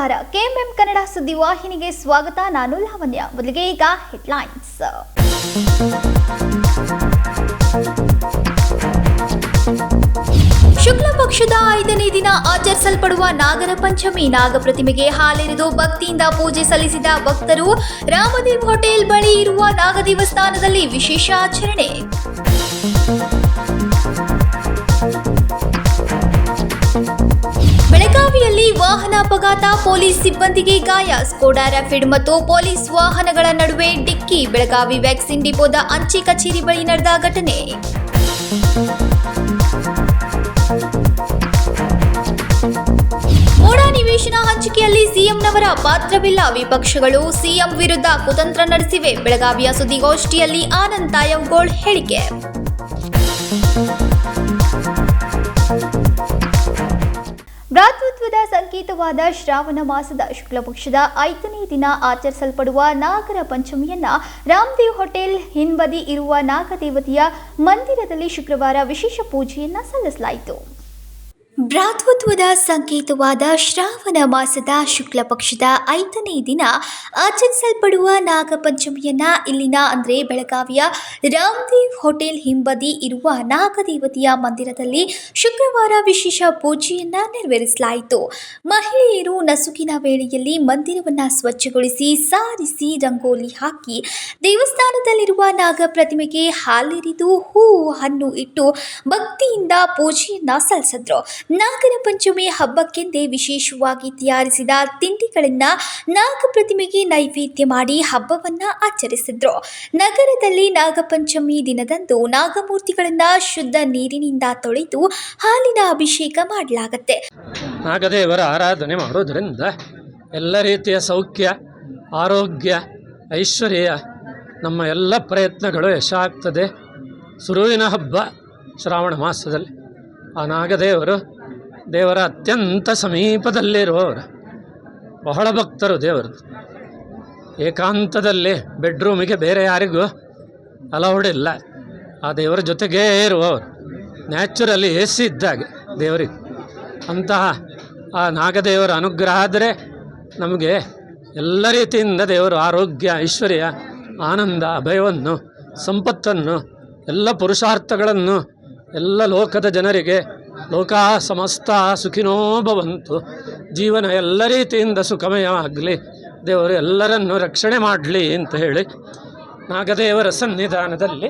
ನಮಸ್ಕಾರ, ಕೆಎಂಎಂ ಕನ್ನಡ ಸುದ್ದಿವಾಹಿನಿಗೆ ಸ್ವಾಗತ. ನಾನು ಲಾವಣ್ಯ. ಮೊದಲಿಗೆ ಈಗ ಹೆಡ್ಲೈನ್ಸ್. ಶುಕ್ಲ ಪಕ್ಷದ 5ನೇ ದಿನ ಆಚರಿಸಲ್ಪಡುವ ನಾಗರ ಪಂಚಮಿ. ನಾಗ ಪ್ರತಿಮೆಗೆ ಹಾಲೆರೆದು ಭಕ್ತಿಯಿಂದ ಪೂಜೆ ಸಲ್ಲಿಸಿದ ಭಕ್ತರು. ರಾಮದೇವ್ ಹೋಟೆಲ್ ಬಳಿ ಇರುವ ನಾಗ ದೇವಸ್ಥಾನದಲ್ಲಿ ವಿಶೇಷ ಆಚರಣೆ. ಬೆಳಗಾವಿಯಲ್ಲಿ ವಾಹನ ಅಪಘಾತ, ಪೊಲೀಸ್ ಸಿಬ್ಬಂದಿಗೆ ಗಾಯ. ಸ್ಕೋಡಾ ರ್ಯಾಪಿಡ್ ಮತ್ತು ಪೊಲೀಸ್ ವಾಹನಗಳ ನಡುವೆ ಡಿಕ್ಕಿ. ಬೆಳಗಾವಿ ವ್ಯಾಕ್ಸಿನ್ ಡಿಪೋದ ಅಂಚೆ ಕಚೇರಿ ಬಳಿ ನಡೆದ ಘಟನೆ. ಮೋಡ ನಿವೇಶನ ಹಂಚಿಕೆಯಲ್ಲಿ ಸಿಎಂನವರ ಪಾತ್ರವಿಲ್ಲ. ವಿಪಕ್ಷಗಳು ಸಿಎಂ ವಿರುದ್ಧ ಕುತಂತ್ರ ನಡೆಸಿವೆ. ಬೆಳಗಾವಿಯ ಸುದ್ದಿಗೋಷ್ಠಿಯಲ್ಲಿ ಆನಂದ್ ತಾಯವ್ಗೋಳ್ ಹೇಳಿಕೆ. ಭ್ರಾತೃತ್ವದ ಸಂಕೇತವಾದ ಶ್ರಾವಣ ಮಾಸದ ಶುಕ್ಲ ಪಕ್ಷದ 5ನೇ ದಿನ ಆಚರಿಸಲ್ಪಡುವ ನಾಗರ ಪಂಚಮಿಯನ್ನ ರಾಮದೇವ್ ಹೋಟೆಲ್ ಹಿಂಬದಿ ಇರುವ ನಾಗದೇವತೆಯ ಮಂದಿರದಲ್ಲಿ ಶುಕ್ರವಾರ ವಿಶೇಷ ಪೂಜೆಯನ್ನ ಸಲ್ಲಿಸಲಾಯಿತು. ಭ್ರಾತೃತ್ವದ ಸಂಕೇತವಾದ ಶ್ರಾವಣ ಮಾಸದ ಶುಕ್ಲ ಪಕ್ಷದ 5ನೇ ದಿನ ಆಚರಿಸಲ್ಪಡುವ ನಾಗಪಂಚಮಿಯನ್ನ ಇಲ್ಲಿನ ಅಂದರೆ ಬೆಳಗಾವಿಯ ರಾಮದೇವ್ ಹೋಟೆಲ್ ಹಿಂಬದಿ ಇರುವ ನಾಗದೇವತೆಯ ಮಂದಿರದಲ್ಲಿ ಶುಕ್ರವಾರ ವಿಶೇಷ ಪೂಜೆಯನ್ನ ನೆರವೇರಿಸಲಾಯಿತು. ಮಹಿಳೆಯರು ನಸುಕಿನ ವೇಳೆಯಲ್ಲಿ ಮಂದಿರವನ್ನು ಸ್ವಚ್ಛಗೊಳಿಸಿ ಸಾರಿಸಿ ರಂಗೋಲಿ ಹಾಕಿ ದೇವಸ್ಥಾನದಲ್ಲಿರುವ ನಾಗ ಪ್ರತಿಮೆಗೆ ಹಾಲೆರೆದು ಹೂ ಹಣ್ಣು ಇಟ್ಟು ಭಕ್ತಿಯಿಂದ ಪೂಜೆಯನ್ನ ಸಲ್ಲಿಸಿದ್ರು. ನಾಗರ ಪಂಚಮಿ ಹಬ್ಬಕ್ಕೆಂದೇ ವಿಶೇಷವಾಗಿ ತಯಾರಿಸಿದ ತಿಂಡಿಗಳನ್ನ ನಾಗ ಪ್ರತಿಮೆಗೆ ನೈವೇದ್ಯ ಮಾಡಿ ಹಬ್ಬವನ್ನ ಆಚರಿಸಿದ್ರು. ನಗರದಲ್ಲಿ ನಾಗಪಂಚಮಿ ದಿನದಂದು ನಾಗಮೂರ್ತಿಗಳನ್ನ ಶುದ್ಧ ನೀರಿನಿಂದ ತೊಳೆದು ಹಾಲಿನ ಅಭಿಷೇಕ ಮಾಡಲಾಗುತ್ತೆ. ನಾಗದೇವರ ಆರಾಧನೆ ಮಾಡೋದರಿಂದ ಎಲ್ಲ ರೀತಿಯ ಸೌಖ್ಯ, ಆರೋಗ್ಯ, ಐಶ್ವರ್ಯ, ನಮ್ಮ ಎಲ್ಲ ಪ್ರಯತ್ನಗಳು ಯಶಾಗ್ತದೆ. ಸುರುವಿನ ಹಬ್ಬ ಶ್ರಾವಣ ಮಾಸದಲ್ಲಿ ಆ ನಾಗದೇವರು ದೇವರ ಅತ್ಯಂತ ಸಮೀಪದಲ್ಲಿರುವವರು. ಬಹಳ ಭಕ್ತರು ದೇವರದು. ಏಕಾಂತದಲ್ಲಿ ಬೆಡ್ರೂಮಿಗೆ ಬೇರೆ ಯಾರಿಗೂ ಅಲೌಡ್ ಇಲ್ಲ. ಆ ದೇವರ ಜೊತೆಗೇ ಇರುವವರು. ನ್ಯಾಚುರಲಿ AC ಇದ್ದಾಗೆ ದೇವರಿಗೆ. ಅಂತಹ ಆ ನಾಗದೇವರ ಅನುಗ್ರಹ ಆದರೆ ನಮಗೆ ಎಲ್ಲ ರೀತಿಯಿಂದ ದೇವರು ಆರೋಗ್ಯ, ಐಶ್ವರ್ಯ, ಆನಂದ, ಅಭಯವನ್ನು, ಸಂಪತ್ತನ್ನು, ಎಲ್ಲ ಪುರುಷಾರ್ಥಗಳನ್ನು ಎಲ್ಲ ಲೋಕದ ಜನರಿಗೆ ಲೋಕ ಸಮಸ್ತ ಸುಖಿನೋ ಭವಂತು, ಜೀವನ ಎಲ್ಲ ರೀತಿಯಿಂದ ಸುಖಮಯವಾಗಲಿ, ದೇವರು ಎಲ್ಲರನ್ನು ರಕ್ಷಣೆ ಮಾಡಲಿ ಅಂತ ಹೇಳಿ ನಾಗದೇವರ ಸನ್ನಿಧಾನದಲ್ಲಿ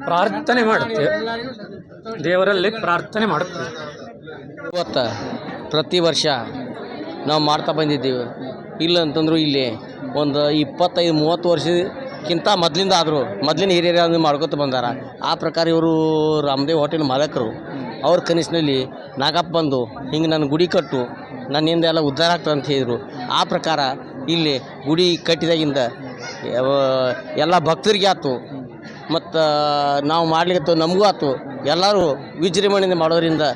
ಪ್ರಾರ್ಥನೆ ಮಾಡುತ್ತೇವೆ. ದೇವರಲ್ಲಿ ಪ್ರಾರ್ಥನೆ ಮಾಡುತ್ತೇವೆ. ಇವತ್ತು ಪ್ರತಿ ವರ್ಷ ನಾವು ಮಾಡ್ತಾ ಬಂದಿದ್ದೀವಿ. ಇಲ್ಲ ಅಂತಂದ್ರು ಇಲ್ಲಿ ಒಂದು 25-30 ವರ್ಷಕ್ಕಿಂತ ಮೊದಲಿನ ಹಿರಿಯರು ಮಾಡ್ಕೊತ ಬಂದಾರ. ಆ ಪ್ರಕಾರ ಇವರು ರಾಮದೇವ್ ಹೋಟೆಲ್ ಮಾಲಕರು. ಅವ್ರ ಕನಸಿನಲ್ಲಿ ನಾಗಪ್ಪ ಬಂದು ಹಿಂಗೆ ನನ್ನ ಗುಡಿ ಕಟ್ಟು, ನನ್ನಿಂದ ಎಲ್ಲ ಉದ್ಧಾರ ಆಗ್ತದೆ ಅಂತ ಹೇಳಿದರು. ಆ ಪ್ರಕಾರ ಇಲ್ಲಿ ಗುಡಿ ಕಟ್ಟಿದಾಗಿಂದ ಎಲ್ಲ ಭಕ್ತರಿಗೆ ಆಯ್ತು, ಮತ್ತು ನಾವು ಮಾಡ್ಲಿಕ್ಕೆ ನಮಗೂ ಆಯ್ತು. ಎಲ್ಲರೂ ವಿಜೃಂಭಣೆಯಿಂದ ಮಾಡೋದ್ರಿಂದ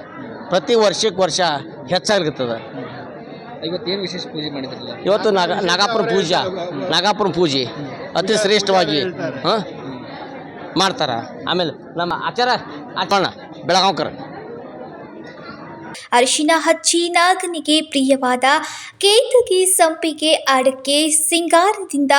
ಪ್ರತಿ ವರ್ಷಕ್ಕೆ ವರ್ಷ ಹೆಚ್ಚಾಗ್ಲಿಕ್ಕತ್ತದ. ಇವತ್ತೇನು ವಿಶೇಷ ಪೂಜೆ ಮಾಡಿದ್ರಲ್ಲ? ಇವತ್ತು ನಾಗಾಪುರ ಪೂಜೆ ಅತಿ ಶ್ರೇಷ್ಠವಾಗಿ ಮಾಡ್ತಾರೆ. ಆಮೇಲೆ ನಮ್ಮ ಆಚಾರ ಬೆಳಗಾವ್ಕರ್ ಅರಿಶಿನ ಹಚ್ಚಿ ನಾಗನಿಗೆ ಪ್ರಿಯವಾದ ಕೇತಗಿ, ಸಂಪಿಗೆ, ಅಡಕೆ, ಸಿಂಗಾರದಿಂದ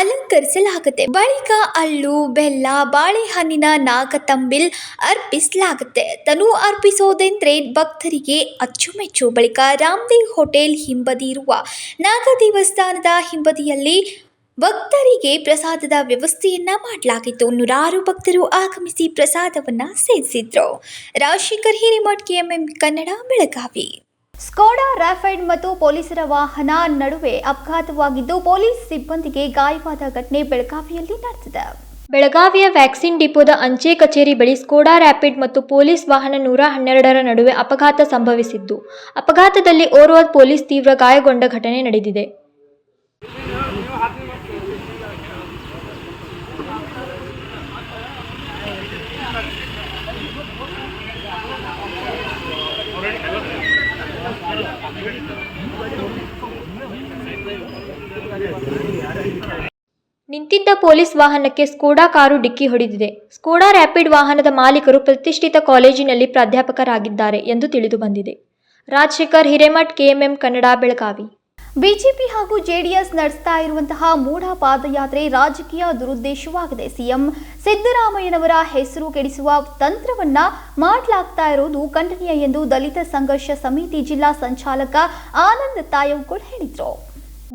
ಅಲಂಕರಿಸಲಾಗುತ್ತೆ. ಬಳಿಕ ಅಳ್ಳು, ಬೆಲ್ಲ, ಬಾಳೆಹಣ್ಣಿನ ನಾಗತಂಬಿಲ್ ಅರ್ಪಿಸಲಾಗುತ್ತೆ. ತನು ಅರ್ಪಿಸೋದೆಂದ್ರೆ ಭಕ್ತರಿಗೆ ಅಚ್ಚುಮೆಚ್ಚು. ಬಳಿಕ ರಾಮದೇವ್ ಹೋಟೆಲ್ ಹಿಂಬದಿ ಇರುವ ನಾಗ ದೇವಸ್ಥಾನದ ಹಿಂಬದಿಯಲ್ಲಿ ಭಕ್ತರಿಗೆ ಪ್ರಸಾದದ ವ್ಯವಸ್ಥೆಯನ್ನ ಮಾಡಲಾಗಿತ್ತು. ನೂರಾರು ಭಕ್ತರು ಆಗಮಿಸಿ ಪ್ರಸಾದವನ್ನ ಸೇವಿಸಿದ್ರು. Rajashekhar Hiremath, KMM Kannada, Belagavi. Skoda Rapid ಮತ್ತು ಪೊಲೀಸರ ವಾಹನ ನಡುವೆ ಅಪಘಾತವಾಗಿದ್ದು ಪೊಲೀಸ್ ಸಿಬ್ಬಂದಿಗೆ ಗಾಯವಾದ ಘಟನೆ ಬೆಳಗಾವಿಯಲ್ಲಿ ನಡೆದಿದೆ. ಬೆಳಗಾವಿಯ ವ್ಯಾಕ್ಸಿನ್ ಡಿಪೋದ ಅಂಚೆ ಕಚೇರಿ ಬಳಿ ಸ್ಕೋಡಾ ರ್ಯಾಪಿಡ್ ಮತ್ತು ಪೊಲೀಸ್ ವಾಹನ 112ರ ನಡುವೆ ಅಪಘಾತ ಸಂಭವಿಸಿದ್ದು, ಅಪಘಾತದಲ್ಲಿ ಓರ್ವ ಪೊಲೀಸ್ ತೀವ್ರ ಗಾಯಗೊಂಡ ಘಟನೆ ನಡೆದಿದೆ. ನಿಂತಿದ್ದ ಪೊಲೀಸ್ ವಾಹನಕ್ಕೆ ಸ್ಕೋಡಾ ಕಾರು ಡಿಕ್ಕಿ ಹೊಡೆದಿದೆ. ಸ್ಕೋಡಾ ರ್ಯಾಪಿಡ್ ವಾಹನದ ಮಾಲೀಕರು ಪ್ರತಿಷ್ಠಿತ ಕಾಲೇಜಿನಲ್ಲಿ ಪ್ರಾಧ್ಯಾಪಕರಾಗಿದ್ದಾರೆ ಎಂದು ತಿಳಿದು ಬಂದಿದೆ. ರಾಜಶೇಖರ್ ಹಿರೇಮಠ್, ಕೆಎಂಎಂ ಕನ್ನಡ, ಬೆಳಗಾವಿ. ಬಿಜೆಪಿ ಹಾಗೂ ಜೆಡಿಎಸ್ ನಡೆಸ್ತಾ ಇರುವಂತಹ ಮೂಢ ಪಾದಯಾತ್ರೆ ರಾಜಕೀಯ ದುರುದ್ದೇಶವಾಗಿದೆ. ಸಿಎಂ ಸಿದ್ದರಾಮಯ್ಯನವರ ಹೆಸರು ಕೆಡಿಸುವ ತಂತ್ರವನ್ನ ಮಾಡಲಾಗ್ತಾ ಇರೋದು ಖಂಡನೀಯ ಎಂದು ದಲಿತ ಸಂಘರ್ಷ ಸಮಿತಿ ಜಿಲ್ಲಾ ಸಂಚಾಲಕ ಆನಂದ್ ತಾಯವ್ಗೋಳ್ ಹೇಳಿದರು.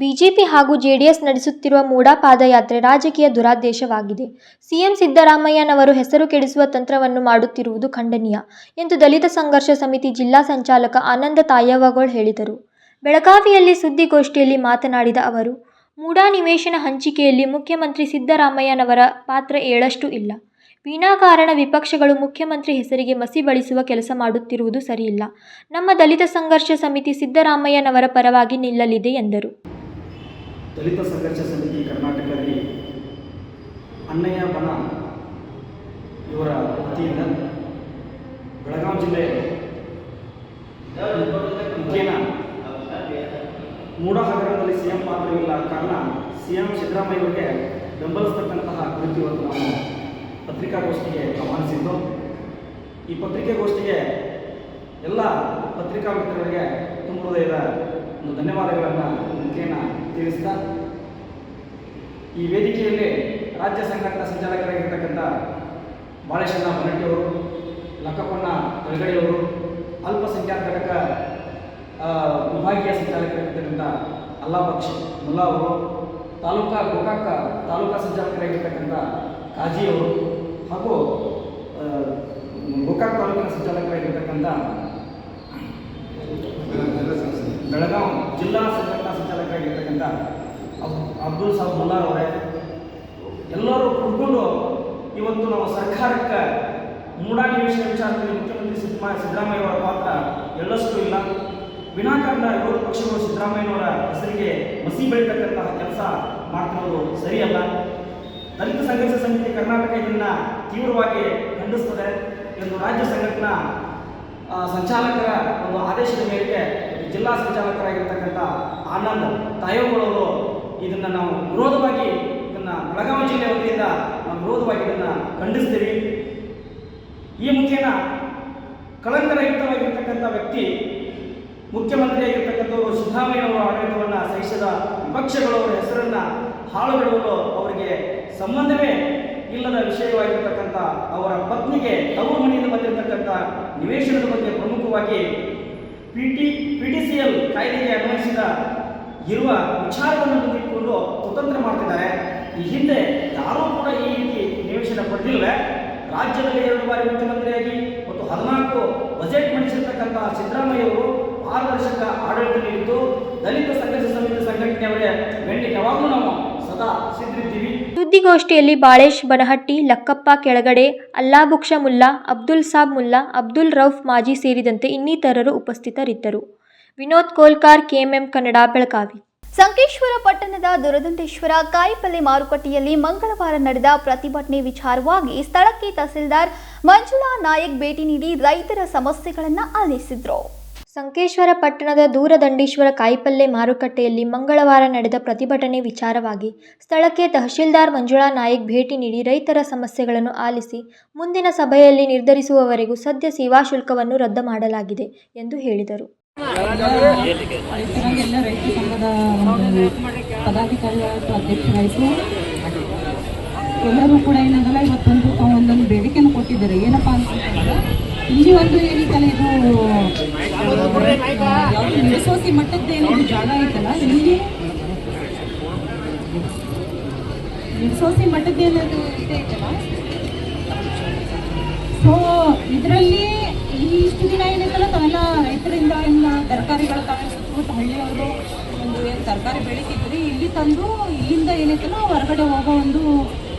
ಬಿಜೆಪಿ ಹಾಗೂ ಜೆಡಿಎಸ್ ನಡೆಸುತ್ತಿರುವ ಮೂಢ ಪಾದಯಾತ್ರೆ ರಾಜಕೀಯ ದುರಾದೇಶವಾಗಿದೆ. ಸಿಎಂ ಸಿದ್ದರಾಮಯ್ಯನವರು ಹೆಸರು ಕೆಡಿಸುವ ತಂತ್ರವನ್ನು ಮಾಡುತ್ತಿರುವುದು ಖಂಡನೀಯ ಎಂದು ದಲಿತ ಸಂಘರ್ಷ ಸಮಿತಿ ಜಿಲ್ಲಾ ಸಂಚಾಲಕ ಆನಂದ್ ತಾಯವ್ಗೋಳ್ ಹೇಳಿದರು. ಬೆಳಗಾವಿಯಲ್ಲಿ ಸುದ್ದಿಗೋಷ್ಠಿಯಲ್ಲಿ ಮಾತನಾಡಿದ ಅವರು, ಮೂಢ ನಿವೇಶನ ಹಂಚಿಕೆಯಲ್ಲಿ ಮುಖ್ಯಮಂತ್ರಿ ಸಿದ್ದರಾಮಯ್ಯನವರ ಪಾತ್ರ ಏಳಷ್ಟು ಇಲ್ಲ. ವಿನಾಕಾರಣ ವಿಪಕ್ಷಗಳು ಮುಖ್ಯಮಂತ್ರಿ ಹೆಸರಿಗೆ ಮಸಿ ಬಳಿಸುವ ಕೆಲಸ ಮಾಡುತ್ತಿರುವುದು ಸರಿಯಿಲ್ಲ. ನಮ್ಮ ದಲಿತ ಸಂಘರ್ಷ ಸಮಿತಿ ಸಿದ್ದರಾಮಯ್ಯನವರ ಪರವಾಗಿ ನಿಲ್ಲಲಿದೆ ಎಂದರು. ದಲಿತ ಸಂಘರ್ಷ ಸಮಿತಿ ಕರ್ನಾಟಕದಲ್ಲಿ ಅಣ್ಣಯ್ಯ ಬಣ ಇವರ ವತಿಯಿಂದ ಬೆಳಗಾವಿ ಜಿಲ್ಲೆ ಮುಖೇನ ಮೂಢ ಹಗರಣದಲ್ಲಿ ಸಿಎಂ ಪಾತ್ರವಿಲ್ಲ ಕಾರಣ ಸಿಎಂ ಸಿದ್ದರಾಮಯ್ಯವರಿಗೆ ಬೆಂಬಲಿಸತಕ್ಕಂತಹ ಕುರಿತು ಇವತ್ತು ನಾವು ಪತ್ರಿಕಾಗೋಷ್ಠಿಗೆ ಆಹ್ವಾನಿಸಿದ್ದು. ಈ ಪತ್ರಿಕಾಗೋಷ್ಠಿಗೆ ಎಲ್ಲ ಪತ್ರಿಕಾ ಮಿತ್ರರಿಗೆ ತುಂಬ ಹೃದಯದ ಒಂದು ಧನ್ಯವಾದಗಳನ್ನು ಮುಖೇನ ತಿಳಿಸ್ತಾ, ಈ ವೇದಿಕೆಯಲ್ಲಿ ರಾಜ್ಯ ಸಂಘಟನಾ ಸಂಚಾಲಕರಾಗಿರ್ತಕ್ಕಂಥ ಬಾಳೇಶಣ್ಣ ಬನ್ನಟ್ಟಿಯವರು, ಲಕ್ಕಪ್ಪಣ್ಣ ತಳಗಡೆಯವರು, ಅಲ್ಪಸಂಖ್ಯಾತ ಘಟಕ ವಿಭಾಗೀಯ ಸಂಚಾಲಕರಾಗಿರ್ತಕ್ಕಂಥ ಅಲ್ಲಾಬಕ್ಷ್ ಮುಲ್ಲಾ ಅವರು, ಗೋಕಾಕ ತಾಲೂಕಾ ಸಂಚಾಲಕರಾಗಿರ್ತಕ್ಕಂಥ ಕಾಜಿಯವರು ಹಾಗೂ ಗೋಕಾಕ್ ತಾಲೂಕಿನ ಸಂಚಾಲಕರಾಗಿರ್ತಕ್ಕಂಥ ಬೆಳಗಾವಿ ಜಿಲ್ಲಾ ಸಂಘಟನಾ ಸಂಚಾಲಕರಾಗಿರ್ತಕ್ಕಂಥ ಅಬ್ದುಲ್ ಸಾಬ್ ಮುಲ್ಲಾರ್ ಅವರೇ, ಎಲ್ಲರೂ ಕೂತ್ಕೊಂಡು ಇವತ್ತು ನಾವು ಸರ್ಕಾರಕ್ಕೆ ಮೂಢ ನಿವೇಶನ ವಿಚಾರದಲ್ಲಿ ಮುಖ್ಯಮಂತ್ರಿ ಸಿದ್ದರಾಮಯ್ಯವರ ಪಾತ್ರ ಎಳ್ಳಷ್ಟು ಇಲ್ಲ. ವಿನಾಕಾರಣ ವಿರೋಧ ಪಕ್ಷಗಳು ಸಿದ್ದರಾಮಯ್ಯನವರ ಹೆಸರಿಗೆ ಮಸಿ ಬೆಳೀತಕ್ಕಂತಹ ಕೆಲಸ ಮಾಡ್ತಿರೋದು ಸರಿಯಲ್ಲ. ದಲಿತ ಸಂಘರ್ಷ ಸಮಿತಿ ಕರ್ನಾಟಕ ಇದನ್ನು ತೀವ್ರವಾಗಿ ಖಂಡಿಸ್ತದೆ ಎಂದು ರಾಜ್ಯ ಸಂಘಟನಾ ಸಂಚಾಲಕರ ಒಂದು ಆದೇಶದ ಮೇರೆಗೆ ಜಿಲ್ಲಾ ಸಂಚಾಲಕರಾಗಿರ್ತಕ್ಕಂಥ ಆನಂದ್ ತಾಯವ್ಗೋಳವರು ಇದನ್ನು ನಾವು ವಿರೋಧವಾಗಿ ಇದನ್ನು ಬೆಳಗಾವಿ ಜಿಲ್ಲೆ ವತಿಯಿಂದ ನಾವು ವಿರೋಧವಾಗಿ ಇದನ್ನು ಖಂಡಿಸ್ತೀವಿ. ಈ ಮುಖೇನ ಕಳಂಕರಹಿತವಾಗಿರ್ತಕ್ಕಂಥ ವ್ಯಕ್ತಿ ಮುಖ್ಯಮಂತ್ರಿಯಾಗಿರ್ತಕ್ಕಂಥವರು ಸಿದ್ದರಾಮಯ್ಯನವರ ಆಡಳಿತವನ್ನು ಸಹಿಸಿದ ವಿಪಕ್ಷಗಳವರ ಹೆಸರನ್ನು ಹಾಳುಗೆಡುವುದು ಅವರಿಗೆ ಸಂಬಂಧವೇ ಇಲ್ಲದ ವಿಷಯವಾಗಿರ್ತಕ್ಕಂಥ ಅವರ ಪತ್ನಿಗೆ ತವರು ಮನೆಯಿಂದ ಬಂದಿರತಕ್ಕಂಥ ನಿವೇಶನದ ಬಗ್ಗೆ ಪ್ರಮುಖವಾಗಿ PTCL ಕಾಯ್ದೆಗೆ ಅನ್ವಯಿಸಿದ ಇರುವ ವಿಚಾರವನ್ನು ಮುಂದಿಟ್ಟುಕೊಂಡು ಸ್ವತಂತ್ರ ಮಾಡ್ತಿದ್ದಾರೆ. ಈ ಹಿಂದೆ ಯಾರೂ ಕೂಡ ಈ ರೀತಿ ನಿವೇಶನ ಪಡೆದಿಲ್ಲ. ರಾಜ್ಯದಲ್ಲಿ 2 ಬಾರಿ ಮುಖ್ಯಮಂತ್ರಿಯಾಗಿ ಮತ್ತು 14 ಬಜೆಟ್ ಮಂಡಿಸಿರ್ತಕ್ಕಂಥ ಸಿದ್ದರಾಮಯ್ಯವರು ಪಾರದರ್ಶಕ ಆಡಳಿತ ನೀಡಿದ್ದು ದಲಿತ ಸಂಘರ್ಷ ಸಮಿತಿ ಸಂಘಟನೆಯವರೇ ಬೆಂಡಿಗೆ ಯಾವಾಗಲೂ ನಾವು ಸದಾ ಸಿದ್ಧಿದ್ದೀವಿ. ಸುದ್ದಿಗೋಷ್ಠಿಯಲ್ಲಿ ಬಾಳೇಶ್ ಬನಹಟ್ಟಿ, ಲಕ್ಕಪ್ಪ ಕೆಳಗಡೆ, ಅಲ್ಲಾಬುಕ್ಷ ಮುಲ್ಲಾ, ಅಬ್ದುಲ್ ಸಾಬ್ ಮುಲ್ಲಾ, ಅಬ್ದುಲ್ ರೌಫ್ ಮಾಜಿ ಸೇರಿದಂತೆ ಇನ್ನಿತರರು ಉಪಸ್ಥಿತರಿದ್ದರು. ವಿನೋದ್ ಕೋಲ್ಕಾರ್, KMM ಕನ್ನಡ, ಬೆಳಗಾವಿ. ಸಂಕೇಶ್ವರ ಪಟ್ಟಣದ ದುರದಂಡೇಶ್ವರ ಕಾಯಿಪಲ್ಲೆ ಮಾರುಕಟ್ಟೆಯಲ್ಲಿ ಮಂಗಳವಾರ ನಡೆದ ಪ್ರತಿಭಟನೆ ವಿಚಾರವಾಗಿ ಸ್ಥಳಕ್ಕೆ ತಹಸೀಲ್ದಾರ್ ಮಂಜುಳಾ ನಾಯಕ್ ಭೇಟಿ ನೀಡಿ ರೈತರ ಸಮಸ್ಯೆಗಳನ್ನು ಆಲಿಸಿದರು. ಸಂಕೇಶ್ವರ ಪಟ್ಟಣದ ದೂರದಂಡೀಶ್ವರ ಕಾಯಿಪಲ್ಲೆ ಮಾರುಕಟ್ಟೆಯಲ್ಲಿ ಮಂಗಳವಾರ ನಡೆದ ಪ್ರತಿಭಟನೆ ವಿಚಾರವಾಗಿ ಸ್ಥಳಕ್ಕೆ ತಹಶೀಲ್ದಾರ್ ಮಂಜುಳಾ ನಾಯಕ್ ಭೇಟಿ ನೀಡಿ ರೈತರ ಸಮಸ್ಯೆಗಳನ್ನು ಆಲಿಸಿ ಮುಂದಿನ ಸಭೆಯಲ್ಲಿ ನಿರ್ಧರಿಸುವವರೆಗೂ ಸದ್ಯ ಸೇವಾ ಶುಲ್ಕವನ್ನು ರದ್ದು ಮಾಡಲಾಗಿದೆ ಎಂದು ಹೇಳಿದರು. ರೈತರಿಗೆಲ್ಲ ರೈತ ಸಂಘದ ಪದಾಧಿಕಾರಿಗಳು ಅಧ್ಯಕ್ಷರಾಯಿತು ಎಲ್ಲರೂ ಕೂಡ ಏನಂದಲ್ಲ ಇವತ್ತೊಂದು ಒಂದೊಂದು ಬೇಡಿಕೆಯನ್ನು ಕೊಟ್ಟಿದ್ದಾರೆ. ಏನಪ್ಪ ಅಂತಂದ್ರೆ ಇಲ್ಲಿ ಒಂದು ಏನೈತಲ್ಲ ಇದು ಯಾವುದು ನಿರಸೋಸಿ ಮಟ್ಟದ ಏನಾದ್ರು ಜಾಗ ಐತಲ್ಲ, ಇಲ್ಲಿ ನಿರಸೋಸಿ ಮಟ್ಟದ ಏನಾದ್ರು ಐತಲ್ಲ, ಸೊ ಇದರಲ್ಲಿ ಇಷ್ಟು ದಿನ ಏನೈತಲ್ಲ ತಾವೆಲ್ಲ ರೈತರಿಂದ ಎಲ್ಲ ತರಕಾರಿಗಳು ತಾವೇ ಸುತ್ತಮುತ್ತ ಹಳ್ಳಿಯವರು ಒಂದು ಏನು ತರಕಾರಿ ಬೆಳೀತಿದ್ರಿ ಇಲ್ಲಿ ತಂದು ಇಲ್ಲಿಂದ ಏನೈತಲ್ಲ ಹೊರಗಡೆ ಹೋಗೋ ಒಂದು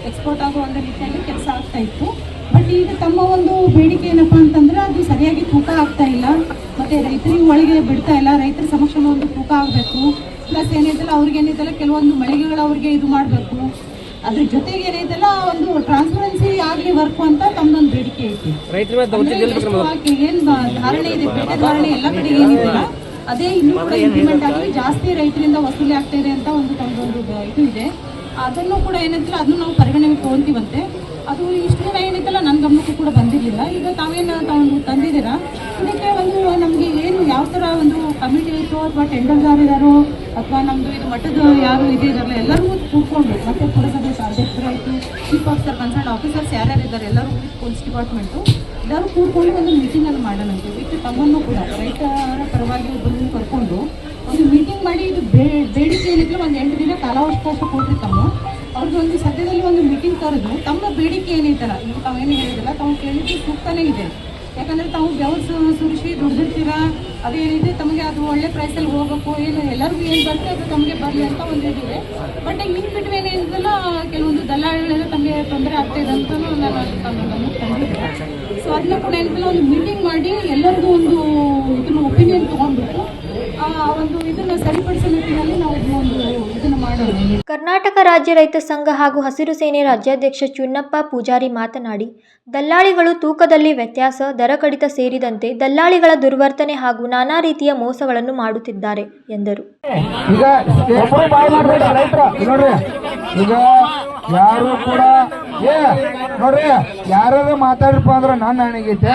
ಎಕ್ಸ್ಪೋರ್ಟ್ ಆಗೋ ಒಂದು ರೀತಿಯಲ್ಲಿ ಕೆಲಸ ಆಗ್ತಾ ಇತ್ತು. ಬಟ್ ಈಗ ತಮ್ಮ ಒಂದು ಬೇಡಿಕೆ ಏನಪ್ಪ ಅಂತಂದ್ರೆ ಅದು ಸರಿಯಾಗಿ ತೂಕ ಆಗ್ತಾ ಇಲ್ಲ, ಮತ್ತು ರೈತರಿಗೆ ಒಳಗೆ ಬಿಡ್ತಾ ಇಲ್ಲ. ರೈತರ ಸಮಕ್ಷ ಒಂದು ತೂಕ ಆಗಬೇಕು, ಪ್ಲಸ್ ಏನೈತಲ್ಲ ಅವ್ರಿಗೆ ಏನೈತಲ್ಲ ಕೆಲವೊಂದು ಮಳಿಗೆಗಳು ಅವ್ರಿಗೆ ಇದು ಮಾಡಬೇಕು. ಅದ್ರ ಜೊತೆಗೆ ಏನೈತಲ್ಲ ಒಂದು ಟ್ರಾನ್ಸ್ಪರೆನ್ಸಿ ಆಗಲಿ ವರ್ಕು ಅಂತ ತಮ್ಮದೊಂದು ಬೇಡಿಕೆ ಐತಿ. ಏನು ಧಾರಣೆ ಇದೆ, ಬೇಟೆ ಧಾರಣೆ ಎಲ್ಲ ಕಡೆ ಏನಿದೆಯಲ್ಲ ಅದೇ ಇನ್ನೂ ಕೂಡ ಇಂಪ್ಲಿಮೆಂಟ್ ಆಗಿ ಜಾಸ್ತಿ ರೈತರಿಂದ ವಸೂಲಿ ಆಗ್ತಾ ಇದೆ ಅಂತ ಒಂದು ತಮ್ಮದೊಂದು ಇದು ಇದೆ. ಅದನ್ನು ಕೂಡ ಏನಂತಲ್ಲ ಅದನ್ನು ನಾವು ಪರಿಗಣನೆಗೆ ತೊಗೊಳ್ತೀವಂತೆ. ಅದು ಇಷ್ಟು ದಿನ ಏನಿತ್ತಲ್ಲ ನನ್ನ ಗಮನಕ್ಕೂ ಕೂಡ ಬಂದಿರಲಿಲ್ಲ. ಈಗ ತಾವೇನು ತಂದಿದ್ದೀರಾ, ಇದಕ್ಕೆ ಒಂದು ನಮಗೆ ಏನು ಯಾವ ಥರ ಒಂದು ಕಮಿಟಿ ಇತ್ತು ಅಥವಾ ಟೆಂಡರ್ದಾರ್ ಇದ್ದಾರೋ ಅಥವಾ ನಮ್ಮದು ಇದು ಮಠದ ಯಾರು ಇದಾರಲ್ಲ ಎಲ್ಲರಿಗೂ ಕೂತ್ಕೊಂಡು, ಮತ್ತು ಪುರಸಭೆ ಅಧ್ಯಕ್ಷರಾಯಿತು, ಚೀಫ್ ಆಫೀಸರ್ ಕನ್ಸರ್ನ್ ಆಫೀಸರ್ಸ್ ಯಾರ್ಯಾರು ಇದ್ದಾರೆ ಎಲ್ಲರೂ ಪೊಲೀಸ್ ಡಿಪಾರ್ಟ್ಮೆಂಟು ಎಲ್ಲರೂ ಕೂತ್ಕೊಂಡು ಒಂದು ಮೀಟಿಂಗನ್ನು ಮಾಡೋಣಂತೆ. ವಿತ್ ತಮ್ಮನ್ನು ಕೂಡ ರೈತರ ಪರವಾಗಿ ಒಬ್ಬರನ್ನು ಕರ್ಕೊಂಡು ಒಂದು ಮೀಟಿಂಗ್ ಮಾಡಿ ಇದು ಬೇಡಿಕೆ ಏನಿದ್ರು ಒಂದು 8 ದಿನ ಕಾಲಾವಕಾಶ ಕೊಟ್ಟರೆ ತಮ್ಮ ಅವ್ರದ್ದು ಒಂದು ಸದ್ಯದಲ್ಲಿ ಒಂದು ಮೀಟಿಂಗ್ ಕರೆದು ತಮ್ಮ ಬೇಡಿಕೆ ಏನೈತಲ್ಲ, ಈಗ ತಾವೇನು ಹೇಳಿದಿಲ್ಲ ತಾವು ಕೇಳಿದ್ದು ಸೂಕ್ತನೇ ಇದೆ. ಯಾಕಂದರೆ ತಾವು ಬೆವರು ಸುರಿಸಿ ದುಡ್ದಿರ್ತೀರಾ, ಅದೇನಿದೆ ತಮಗೆ ಅದು ಒಳ್ಳೆ ಪ್ರೈಸಲ್ಲಿ ಹೋಗಬೇಕು, ಏನು ಎಲ್ಲರಿಗೂ ಏನು ಬರ್ತದೆ ಅದು ತಮಗೆ ಬರಲಿ ಅಂತ ಒಂದು ಇದಿದೆ. ಬಟ್ ಇನ್ ಬಿಟ್ವೀನ್ ಏನಿದೆಲ್ಲ ಕೆಲವೊಂದು ದಲ್ಲಾಳಿಗಳೆಲ್ಲ ತಮಗೆ ತೊಂದರೆ ಆಗ್ತಾಯಿದೆ ಅಂತ ನಾನು ತಂದಿದ್ದೆ. ಸೊ ಅದನ್ನ ಕೂಡ ಏನಿಲ್ಲ ಒಂದು ಮೀಟಿಂಗ್ ಮಾಡಿ ಎಲ್ಲರಿಗೂ ಒಂದು ಇದನ್ನು ಒಪಿನಿಯನ್ ತೊಗೊಂಡ್ಬಿಟ್ಟು ಆ ಒಂದು ಇದನ್ನು ಸರಿಪಡಿಸೋ ನಿಟ್ಟಿನಲ್ಲಿ ನಾವು ಒಂದು ಇದನ್ನು ಮಾಡೋಣ. ಕರ್ನಾಟಕ ರಾಜ್ಯ ರೈತ ಸಂಘ ಹಾಗೂ ಹಸಿರು ಸೇನೆ ರಾಜ್ಯಾಧ್ಯಕ್ಷ ಚುನ್ನಪ್ಪ ಪೂಜಾರಿ ಮಾತನಾಡಿ, ದಲ್ಲಾಳಿಗಳು ತೂಕದಲ್ಲಿ ವ್ಯತ್ಯಾಸ, ದರ ಕಡಿತ ಸೇರಿದಂತೆ ದಲ್ಲಾಳಿಗಳ ದುರ್ವರ್ತನೆ ಹಾಗೂ ನಾನಾ ರೀತಿಯ ಮೋಸಗಳನ್ನು ಮಾಡುತ್ತಿದ್ದಾರೆ ಎಂದರು. ಈಗ ನೋಡ್ರಿ, ಈಗ ಯಾರು ಕೂಡ ನೋಡ್ರಿ ಯಾರು ಮಾತಾಡ್ರಪ್ಪ ಅಂದ್ರೆ ನನ್ನ ಹಣೆಗೈತೆ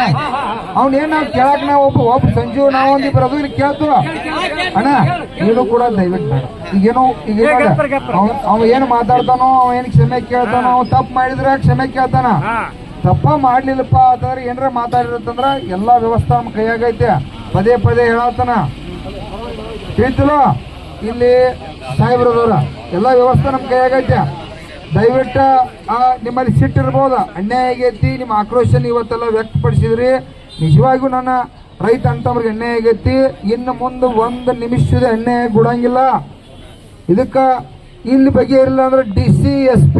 ಅವ್ನೇನ್ ನಾವು ಕೇಳಕ್ ನಾವು ಒಬ್ಬ ಸಂಜೀವ್ ನಾವು ಒಂದಿಬ್ಬರು ಅದು ಕೇಳ್ತು ಅಣ್ಣ, ಇದು ಕೂಡ ದಯವಿಟ್ಟು ಬೇಡ. ಈಗೇನು ಈಗ ಅವ ಏನ್ ಮಾತಾಡ್ತಾನೋ, ಅವ ಏನ್ ಕ್ಷಮೆ ಕೇಳ್ತಾನೋ, ಅವ್ ತಪ್ಪು ಮಾಡಿದ್ರೆ ಕ್ಷಮೆ ಕೇಳ್ತಾನ. ತಪ್ಪ ಮಾಡ್ಲಿಲ್ಲಪ್ಪ ಅಂತಂದ್ರೆ ಏನಾರ ಮಾತಾಡಿರತ್ತಂದ್ರ ಎಲ್ಲಾ ವ್ಯವಸ್ಥೆ ನಮ್ಮ ಕೈಯಾಗೈತೆ. ಪದೇ ಪದೇ ಹೇಳತ್ತಾನ, ತಿಳಿತಲೋ ಇಲ್ಲಿ ಸಾಹೇಬ್ರದವ್ರ ಎಲ್ಲಾ ವ್ಯವಸ್ಥೆ ನಮ್ಮ ಕೈಯಾಗೈತೆ. ದಯವಿಟ್ಟು ನಿಮ್ಮಲ್ಲಿ ಸಿಟ್ಟಿರ್ಬೋದು, ಅನ್ಯಾಯ ಆಗೈತಿ, ನಿಮ್ಮ ಆಕ್ರೋಶ ಇವತ್ತೆಲ್ಲ ವ್ಯಕ್ತಪಡಿಸಿದ್ರಿ. ನಿಜವಾಗಿಯೂ ನನ್ನ ರೈತ ಅಂತವ್ರಿಗೆ ಅನ್ಯಾಯ ಆಗೈತಿ. ಇನ್ನು ಮುಂದೆ ಒಂದು ನಿಮಿಷದ ಅನ್ಯಾಯ ಕೊಡಂಗಿಲ್ಲ. ಇದಕ್ಕೆ ಇಲ್ಲಿ ಬಗ್ಗೆ ಇರಲಿಲ್ಲ ಅಂದ್ರೆ DC SP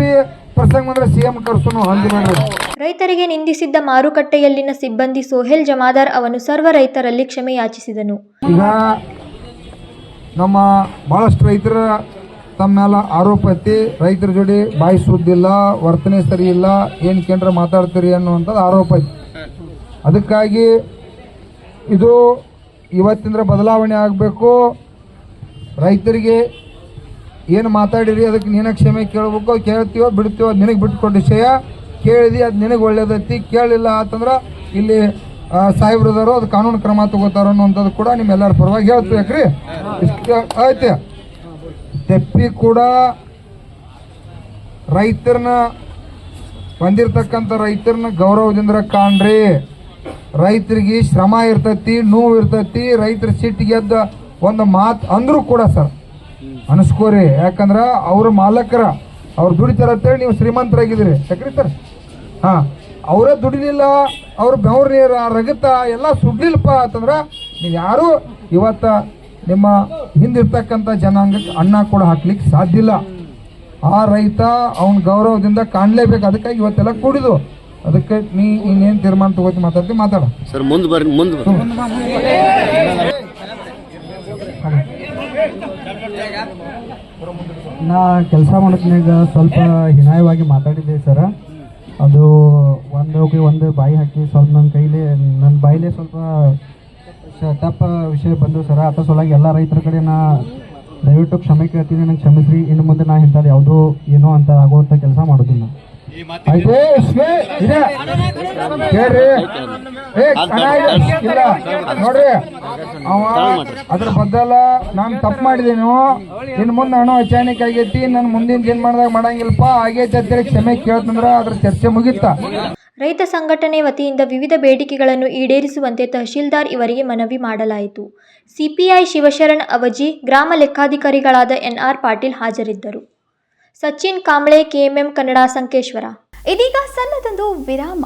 ಪ್ರಸಂಗ ಬಂದ್ರೆ CM ಕರ್ಸೋನು ಹಂದಿ ಮಾಡ್ರಿ. ರೈತರಿಗೆ ನಿಂದಿಸಿದ್ದ ಮಾರುಕಟ್ಟೆಯಲ್ಲಿನ ಸಿಬ್ಬಂದಿ ಸೋಹೆಲ್ ಜಮಾದಾರ್ ಅವನು ಸರ್ವ ರೈತರಲ್ಲಿ ಕ್ಷಮೆ ಯಾಚಿಸಿದನು. ಈಗ ನಮ್ಮ ಬಹಳಷ್ಟು ರೈತರ ತಮ್ಮ ಮೇಲೆ ಆರೋಪ ಐತಿ, ರೈತರ ಜೋಡಿ ಬಾಯಿ ಸುದ್ದಿಲ್ಲ, ವರ್ತನೆ ಸರಿ ಇಲ್ಲ, ಏನು ಕೇಂದ್ರ ಮಾತಾಡ್ತೀರಿ ಅನ್ನುವಂಥದ್ದು ಆರೋಪ ಐತಿ. ಅದಕ್ಕಾಗಿ ಇದು ಇವತ್ತಿನ ಬದಲಾವಣೆ ಆಗಬೇಕು. ರೈತರಿಗೆ ಏನು ಮಾತಾಡಿರಿ ಅದಕ್ಕೆ ನೀನು ಕ್ಷಮೆ ಕೇಳಬೇಕು. ಕೇಳ್ತೀವೋ ಬಿಡ್ತೀವೋ ಅದು ನಿನಗೆ ಬಿಟ್ಕೊಟ್ಟು ವಿಷಯ. ಕೇಳಿದಿ ಅದು ನಿನಗೆ ಒಳ್ಳೇದೈತಿ, ಕೇಳಿಲ್ಲ ಅಂತಂದ್ರೆ ಇಲ್ಲಿ ಸಾಹೇಬ್ರದವರು ಅದು ಕಾನೂನು ಕ್ರಮ ತಗೋತಾರೋ ಅನ್ನೋಂಥದ್ದು ಕೂಡ ನಿಮ್ಮೆಲ್ಲರ ಪರವಾಗಿ ಹೇಳ್ತೀವಿ. ಯಾಕ್ರಿ ಐತೆ ತೆಪ್ಪಿ ಕೂಡ ರೈತರನ್ನ ಬಂದಿರತಕ್ಕಂಥ ರೈತರನ್ನ ಗೌರವದಿಂದ ಕಾಣ್ರಿ. ರೈತರಿಗೆ ಶ್ರಮ ಇರ್ತೈತಿ, ನೋವು ಇರ್ತೈತಿ. ರೈತರ ಸಿಟ್ಟಿಗೆದ್ದ ಒಂದು ಮಾತು ಅಂದ್ರೂ ಕೂಡ ಸರ್ ಅನಿಸ್ಕೋರಿ. ಯಾಕಂದ್ರೆ ಅವ್ರ ಮಾಲಕರ ಅವ್ರು ದುಡಿತಾರ ಅಂತೇಳಿ ನೀವು ಶ್ರೀಮಂತರಾಗಿದ್ದೀರಿ. ಯಾಕ್ರಿ ಸರ್? ಅವರೇ ದುಡಿಲಿಲ್ಲ, ಅವ್ರ ಬೆವ್ರ ನೀರ ರಗತ ಎಲ್ಲ ಸುಡ್ಲಿಲ್ಲಪ್ಪ ಅಂತಂದ್ರೆ ನೀವು ಯಾರು ಇವತ್ತ ನಿಮ್ಮ ಹಿಂದಿರ್ತಕ್ಕಂಥ ಜನಾಂಗಕ್ಕೆ ಅನ್ನ ಕೂಡ ಹಾಕ್ಲಿಕ್ಕೆ ಸಾಧ್ಯ ಇಲ್ಲ. ಆ ರೈತ ಅವನ ಗೌರವದಿಂದ ಕಾಣಲೇಬೇಕು. ಅದಕ್ಕಾಗಿ ಇವತ್ತೆಲ್ಲ ಕೂಡಿದು. ಅದಕ್ಕೆ ನೀ ಇನ್ನೇನು ತೀರ್ಮಾನ ತಗೋತಿ ಮಾತಾಡ್ತೀವಿ ಮಾತಾಡ ಸರ್. ಮುಂದೆ ಬರ್ರಿ, ಮುಂದೆ ನಾ ಕೆಲಸ ಮಾಡೋದ್ನಾಗ ಸ್ವಲ್ಪ ಹಿನಾಯವಾಗಿ ಮಾತಾಡಿದ್ದೆ ಸರ. ಅದು ಒಂದು ಬಾಯಿ ಹಾಕಿ ಸ್ವಲ್ಪ ನನ್ನ ಬಾಯಿಲೆ ಸ್ವಲ್ಪ ತಪ್ಪ ವಿಷಯ ಬಂದು ಸರ. ಅದ್ರ ಸಲುವಾಗಿ ಎಲ್ಲ ರೈತರ ಕಡೆ ನಾ ದಯವಿಟ್ಟು ಕ್ಷಮೆ ಕೇಳ್ತೀನಿ, ನಂಗೆ ಕ್ಷಮಿಸ್ರಿ. ಇನ್ನು ಮುಂದೆ ನಾ ಇಂಥದ್ದು ಯಾವುದೋ ಏನೋ ಅಂತ ಆಗುವಂಥ ಕೆಲಸ ಮಾಡೋದಿಲ್ಲ. ಆಯ್ತು ನೋಡ್ರಿ, ಅವ ಅದ್ರ ಬದ್ದಲ್ಲ ನಾನು ತಪ್ಪು ಮಾಡಿದೇನು, ಇನ್ನು ಮುಂದೆ ಹಣ ಅಚಾನಕ್ ಆಗೈತಿ, ನಾನು ಮುಂದಿನ ಏನ್ ಮಾಡ್ದಾಗ ಮಾಡಂಗಿಲ್ಲಪ್ಪ ಆಗೈತೆ ಅಂತೇಳಿ ಕ್ಷಮೆ ಕೇಳ್ತಂದ್ರ ಅದ್ರ ಚರ್ಚೆ ಮುಗಿತ್ತ. ರೈತ ಸಂಘಟನೆ ವತಿಯಿಂದ ವಿವಿಧ ಬೇಡಿಕೆಗಳನ್ನು ಈಡೇರಿಸುವಂತೆ ತಹಶೀಲ್ದಾರ್ ಇವರಿಗೆ ಮನವಿ ಮಾಡಲಾಯಿತು. ಸಿಪಿಐ ಶಿವಶರಣ್ ಅವಜಿ, ಗ್ರಾಮ ಲೆಕ್ಕಾಧಿಕಾರಿಗಳಾದ NR ಪಾಟೀಲ್ ಹಾಜರಿದ್ದರು. ಸಚಿನ್ ಕಾಂಬ್ಳೆ, KMM ಕನ್ನಡ, ಸಂಕೇಶ್ವರ. ಇದೀಗ ಸಣ್ಣದೊಂದು ವಿರಾಮ.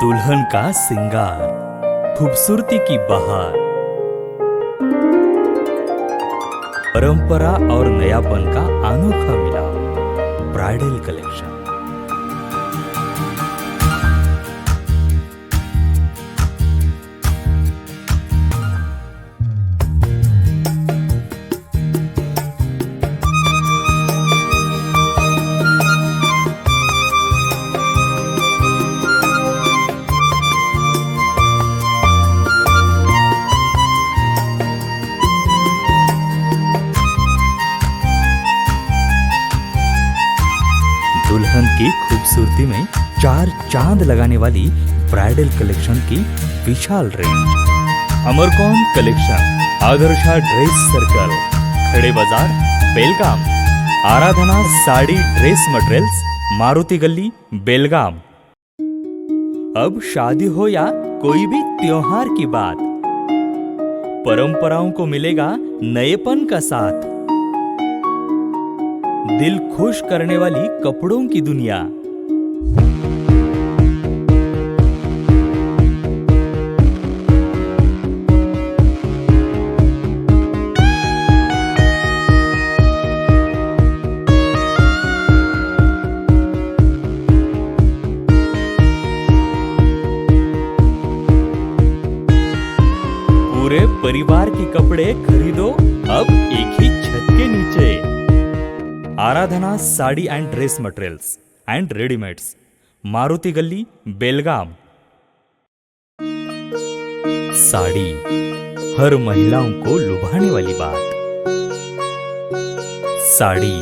दुल्हन का सिंगार, खूबसूरती की बहार, परंपरा और नयापन का अनोखा मिलाप, ब्राइडल कलेक्शन। दुल्हन की खूबसूरती में 4 चांद लगाने वाली ब्राइडल कलेक्शन की विशाल रेंज। अमरकॉन collection, Adarsha dress circle, Khade Bazar, Belgaum. Aradhana sari dress materials, Maruti Gali, Belgaum. अब शादी हो या कोई भी त्योहार की बात, परंपराओं को मिलेगा नएपन का साथ। दिल खुश करने वाली कपड़ों की दुनिया। पूरे परिवार के कपड़े खरीदो अब एक ही छत के नीचे। Aradhana sari and dress materials and readymades, Maruti Gali, Belgaum. Sari हर महिलाओं को लुभाने वाली बात। साड़ी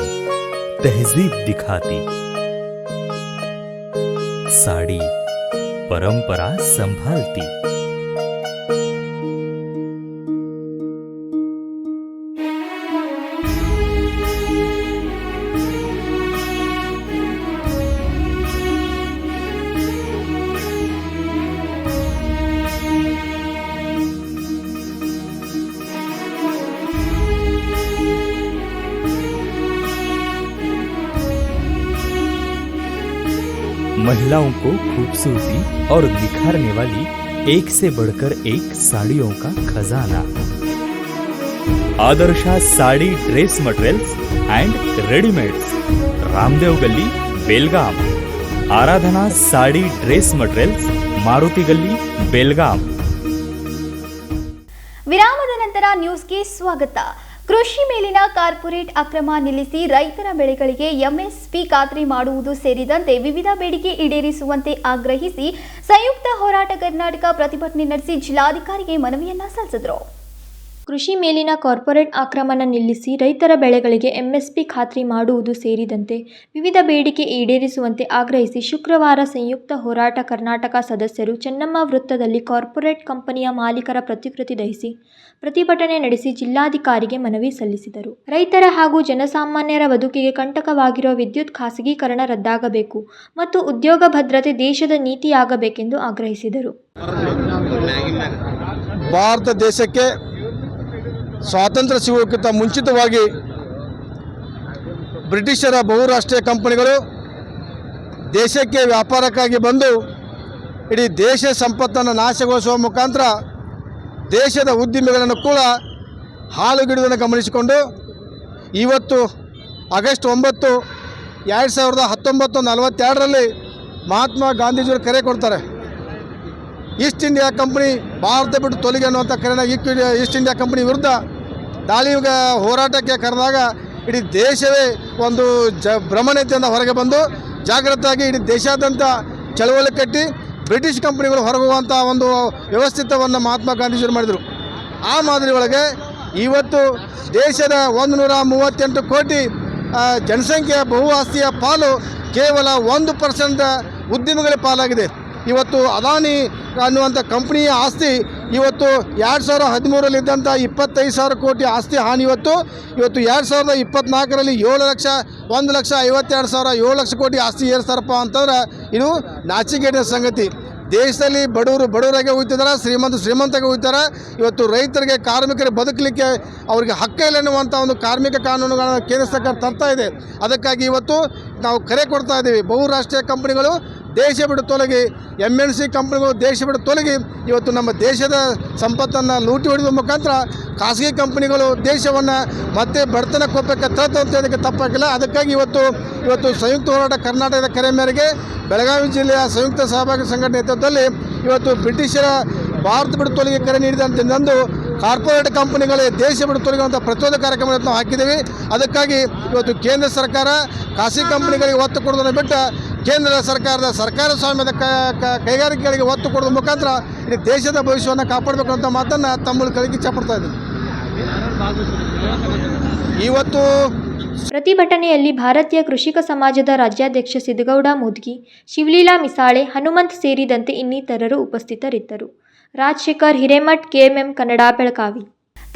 तहजीब दिखाती, साड़ी परंपरा संभालती। महिलाओं को खूबसूरती और निखारने वाली एक से बढ़कर एक साड़ियों का खजाना। Adarsha sari dress materials and readymades, Ramdev गली, बेलगाम। आराधना साड़ी ड्रेस मटेरियल्स, मारुति गली, बेलगाम। ವಿರಾಮದ ನಂತರ ನ್ಯೂಸ್ಗೆ ಸ್ವಾಗತ. ಕೃಷಿ ಮೇಲಿನ ಕಾರ್ಪೊರೇಟ್ ಅಕ್ರಮ ನಿಲ್ಲಿಸಿ ರೈತರ ಬೆಳೆಗಳಿಗೆ ಎಂಎಸ್ಪಿ ಖಾತ್ರಿ ಮಾಡುವುದು ಸೇರಿದಂತೆ ವಿವಿಧ ಬೇಡಿಕೆ ಈಡೇರಿಸುವಂತೆ ಆಗ್ರಹಿಸಿ ಸಂಯುಕ್ತ ಹೋರಾಟ ಕರ್ನಾಟಕ ಪ್ರತಿಭಟನೆ ನಡೆಸಿ ಜಿಲ್ಲಾಧಿಕಾರಿಗೆ ಮನವಿಯನ್ನ ಸಲ್ಲಿಸಿದರು. ಕೃಷಿ ಮೇಲಿನ ಕಾರ್ಪೊರೇಟ್ ಆಕ್ರಮಣ ನಿಲ್ಲಿಸಿ ರೈತರ ಬೆಳೆಗಳಿಗೆ ಎಂಎಸ್ಪಿ ಖಾತ್ರಿ ಮಾಡುವುದು ಸೇರಿದಂತೆ ವಿವಿಧ ಬೇಡಿಕೆ ಈಡೇರಿಸುವಂತೆ ಆಗ್ರಹಿಸಿ ಶುಕ್ರವಾರ ಸಂಯುಕ್ತ ಹೋರಾಟ ಕರ್ನಾಟಕ ಸದಸ್ಯರು ಚೆನ್ನಮ್ಮ ವೃತ್ತದಲ್ಲಿ ಕಾರ್ಪೊರೇಟ್ ಕಂಪನಿಯ ಮಾಲೀಕರ ಪ್ರತಿಕೃತಿ ದಹಿಸಿ ಪ್ರತಿಭಟನೆ ನಡೆಸಿ ಜಿಲ್ಲಾಧಿಕಾರಿಗೆ ಮನವಿ ಸಲ್ಲಿಸಿದರು. ರೈತರ ಹಾಗೂ ಜನಸಾಮಾನ್ಯರ ಬದುಕಿಗೆ ಕಂಟಕವಾಗಿರುವ ವಿದ್ಯುತ್ ಖಾಸಗೀಕರಣ ರದ್ದಾಗಬೇಕು ಮತ್ತು ಉದ್ಯೋಗ ಭದ್ರತೆ ದೇಶದ ನೀತಿಯಾಗಬೇಕೆಂದು ಆಗ್ರಹಿಸಿದರು. ಭಾರತ ದೇಶಕ್ಕೆ ಸ್ವಾತಂತ್ರ್ಯ ಸಿಗುವುದಕ್ಕಿಂತ ಮುಂಚಿತವಾಗಿ ಬ್ರಿಟಿಷರ ಬಹುರಾಷ್ಟ್ರೀಯ ಕಂಪನಿಗಳು ದೇಶಕ್ಕೆ ವ್ಯಾಪಾರಕ್ಕಾಗಿ ಬಂದು ಇಡೀ ದೇಶ ಸಂಪತ್ತನ್ನು ನಾಶಗೊಳಿಸುವ ಮುಖಾಂತರ ದೇಶದ ಉದ್ದಿಮೆಗಳನ್ನು ಕೂಡ ಹಾಳುಗಿಡುವುದನ್ನು ಗಮನಿಸಿಕೊಂಡು ಇವತ್ತು ಆಗಸ್ಟ್ 9, 2019 ಮಹಾತ್ಮ ಗಾಂಧೀಜಿಯವರು ಕರೆ ಕೊಡ್ತಾರೆ. ಈಸ್ಟ್ ಇಂಡಿಯಾ ಕಂಪನಿ ಭಾರತ ಬಿಟ್ಟು ತೊಲಗಿ ಅನ್ನುವಂಥ ಕರೆನ ಈಸ್ಟ್ ಇಂಡಿಯಾ ಕಂಪನಿ ವಿರುದ್ಧ ದಾಳಿ ಹೋರಾಟಕ್ಕೆ ಕರೆದಾಗ ಇಡೀ ದೇಶವೇ ಒಂದು ಭ್ರಮಣತೆಯಿಂದ ಹೊರಗೆ ಬಂದು ಜಾಗೃತವಾಗಿ ಇಡೀ ದೇಶಾದ್ಯಂತ ಚಳವಳಿ ಕಟ್ಟಿ ಬ್ರಿಟಿಷ್ ಕಂಪನಿಗಳು ಹೊರಗುವಂಥ ಒಂದು ವ್ಯವಸ್ಥಿತವನ್ನು ಮಹಾತ್ಮ ಗಾಂಧೀಜಿಯವರು ಮಾಡಿದರು. ಆ ಮಾದರಿ ಒಳಗೆ ಇವತ್ತು ದೇಶದ 138 ಕೋಟಿ ಜನಸಂಖ್ಯೆಯ ಬಹು ಆಸ್ತಿಯ ಪಾಲು ಕೇವಲ 1% ಉದ್ಯಮಿಗಳ ಪಾಲಾಗಿದೆ. ಇವತ್ತು ಅದಾನಿ ಅನ್ನುವಂಥ ಕಂಪ್ನಿಯ ಆಸ್ತಿ ಇವತ್ತು 2013 ಇದ್ದಂಥ 25,000 ಕೋಟಿ ಆಸ್ತಿ ಹಾನಿ ಇವತ್ತು 2024 1,52,000 7 ಲಕ್ಷ ಕೋಟಿ ಆಸ್ತಿ ಏರಿಸ್ತಾರಪ್ಪ ಅಂತಂದ್ರೆ ಇದು ನಾಚಿಕೆಯ ಸಂಗತಿ. ದೇಶದಲ್ಲಿ ಬಡವರಾಗೆ ಹೋಗ್ತಿದ್ದಾರೆ, ಶ್ರೀಮಂತಗೆ ಹೋಗ್ತಾರೆ. ಇವತ್ತು ರೈತರಿಗೆ, ಕಾರ್ಮಿಕರಿಗೆ ಬದುಕಲಿಕ್ಕೆ ಅವರಿಗೆ ಹಕ್ಕಿಲ್ಲ ಅನ್ನುವಂಥ ಒಂದು ಕಾರ್ಮಿಕ ಕಾನೂನುಗಳನ್ನು ಕೇಂದ್ರ ಸರ್ಕಾರ ತರ್ತಾ ಇದೆ. ಅದಕ್ಕಾಗಿ ಇವತ್ತು ನಾವು ಕರೆ ಕೊಡ್ತಾ ಇದ್ದೀವಿ, ಬಹುರಾಷ್ಟ್ರೀಯ ಕಂಪನಿಗಳು ದೇಶ ಬಿಟ್ಟು ತೊಲಗಿ, MNC ಕಂಪನಿಗಳು ದೇಶ ಬಿಟ್ಟು ತೊಲಗಿ ಇವತ್ತು ನಮ್ಮ ದೇಶದ ಸಂಪತ್ತನ್ನು ಲೂಟಿ ಹೊಡೆಯುವ ಮುಖಾಂತರ ಖಾಸಗಿ ಕಂಪನಿಗಳು ದೇಶವನ್ನು ಮತ್ತೆ ಬಡತನಕ್ಕೆ ಹೋಗಕ್ಕೆ ತರೋದಕ್ಕೆ ತಪ್ಪಾಗಿಲ್ಲ. ಅದಕ್ಕಾಗಿ ಇವತ್ತು ಸಂಯುಕ್ತ ಹೋರಾಟ ಕರ್ನಾಟಕದ ಕರೆ ಮೇರೆಗೆ ಬೆಳಗಾವಿ ಜಿಲ್ಲೆಯ ಸಂಯುಕ್ತ ಸಹಭಾಗಿ ಸಂಘಟನೆ ನೇತೃತ್ವದಲ್ಲಿ ಇವತ್ತು ಬ್ರಿಟಿಷರ ಭಾರತ ಬಿಟ್ಟು ತೊಲಗಿ ಕರೆ ನೀಡಿದಂತೆಂದು ಕಾರ್ಪೊರೇಟ್ ಕಂಪನಿಗಳೇ ದೇಶ ಬಿಟ್ಟು ತೊಲಗುವಂಥ ಪ್ರತಿರೋಧ ಕಾರ್ಯಕ್ರಮವನ್ನು ನಾವು ಹಾಕಿದ್ದೀವಿ. ಅದಕ್ಕಾಗಿ ಇವತ್ತು ಕೇಂದ್ರ ಸರ್ಕಾರ ಖಾಸಗಿ ಕಂಪನಿಗಳಿಗೆ ಒತ್ತು ಕೊಡೋದನ್ನು ಬಿಟ್ಟು ಕೇಂದ್ರ ಸರ್ಕಾರದ ಸರ್ಕಾರ ಸ್ವಾಮ್ಯದ ಕೈಗಾರಿಕೆಗಳಿಗೆ ಒತ್ತು ಕೊಡೋದ್ರ ಮುಖಾಂತರ ಇಡೀ ದೇಶದ ಭವಿಷ್ಯವನ್ನು ಕಾಪಾಡಬೇಕು ಅಂತ ಮಾತನ್ನು ತಮ್ಮಲ್ಲಿ ಕಳಿಗೆ ಇಚ್ಛಪಡ್ತಾ ಇದ್ದೀನಿ. ಇವತ್ತು ಪ್ರತಿಭಟನೆಯಲ್ಲಿ ಭಾರತೀಯ ಕೃಷಿಕ ಸಮಾಜದ ರಾಜ್ಯಾಧ್ಯಕ್ಷ ಸಿದ್ದಗೌಡ ಮುದ್ಗಿ, ಶಿವಲೀಲಾ ಮಿಸಾಳೆ, ಹನುಮಂತ್ ಸೇರಿದಂತೆ ಇನ್ನಿತರರು ಉಪಸ್ಥಿತರಿದ್ದರು. ರಾಜಶೇಖರ್ ಹಿರೇಮಠ್, ಕೆಎಂಎಂ ಕನ್ನಡ, ಬೆಳಗಾವಿ.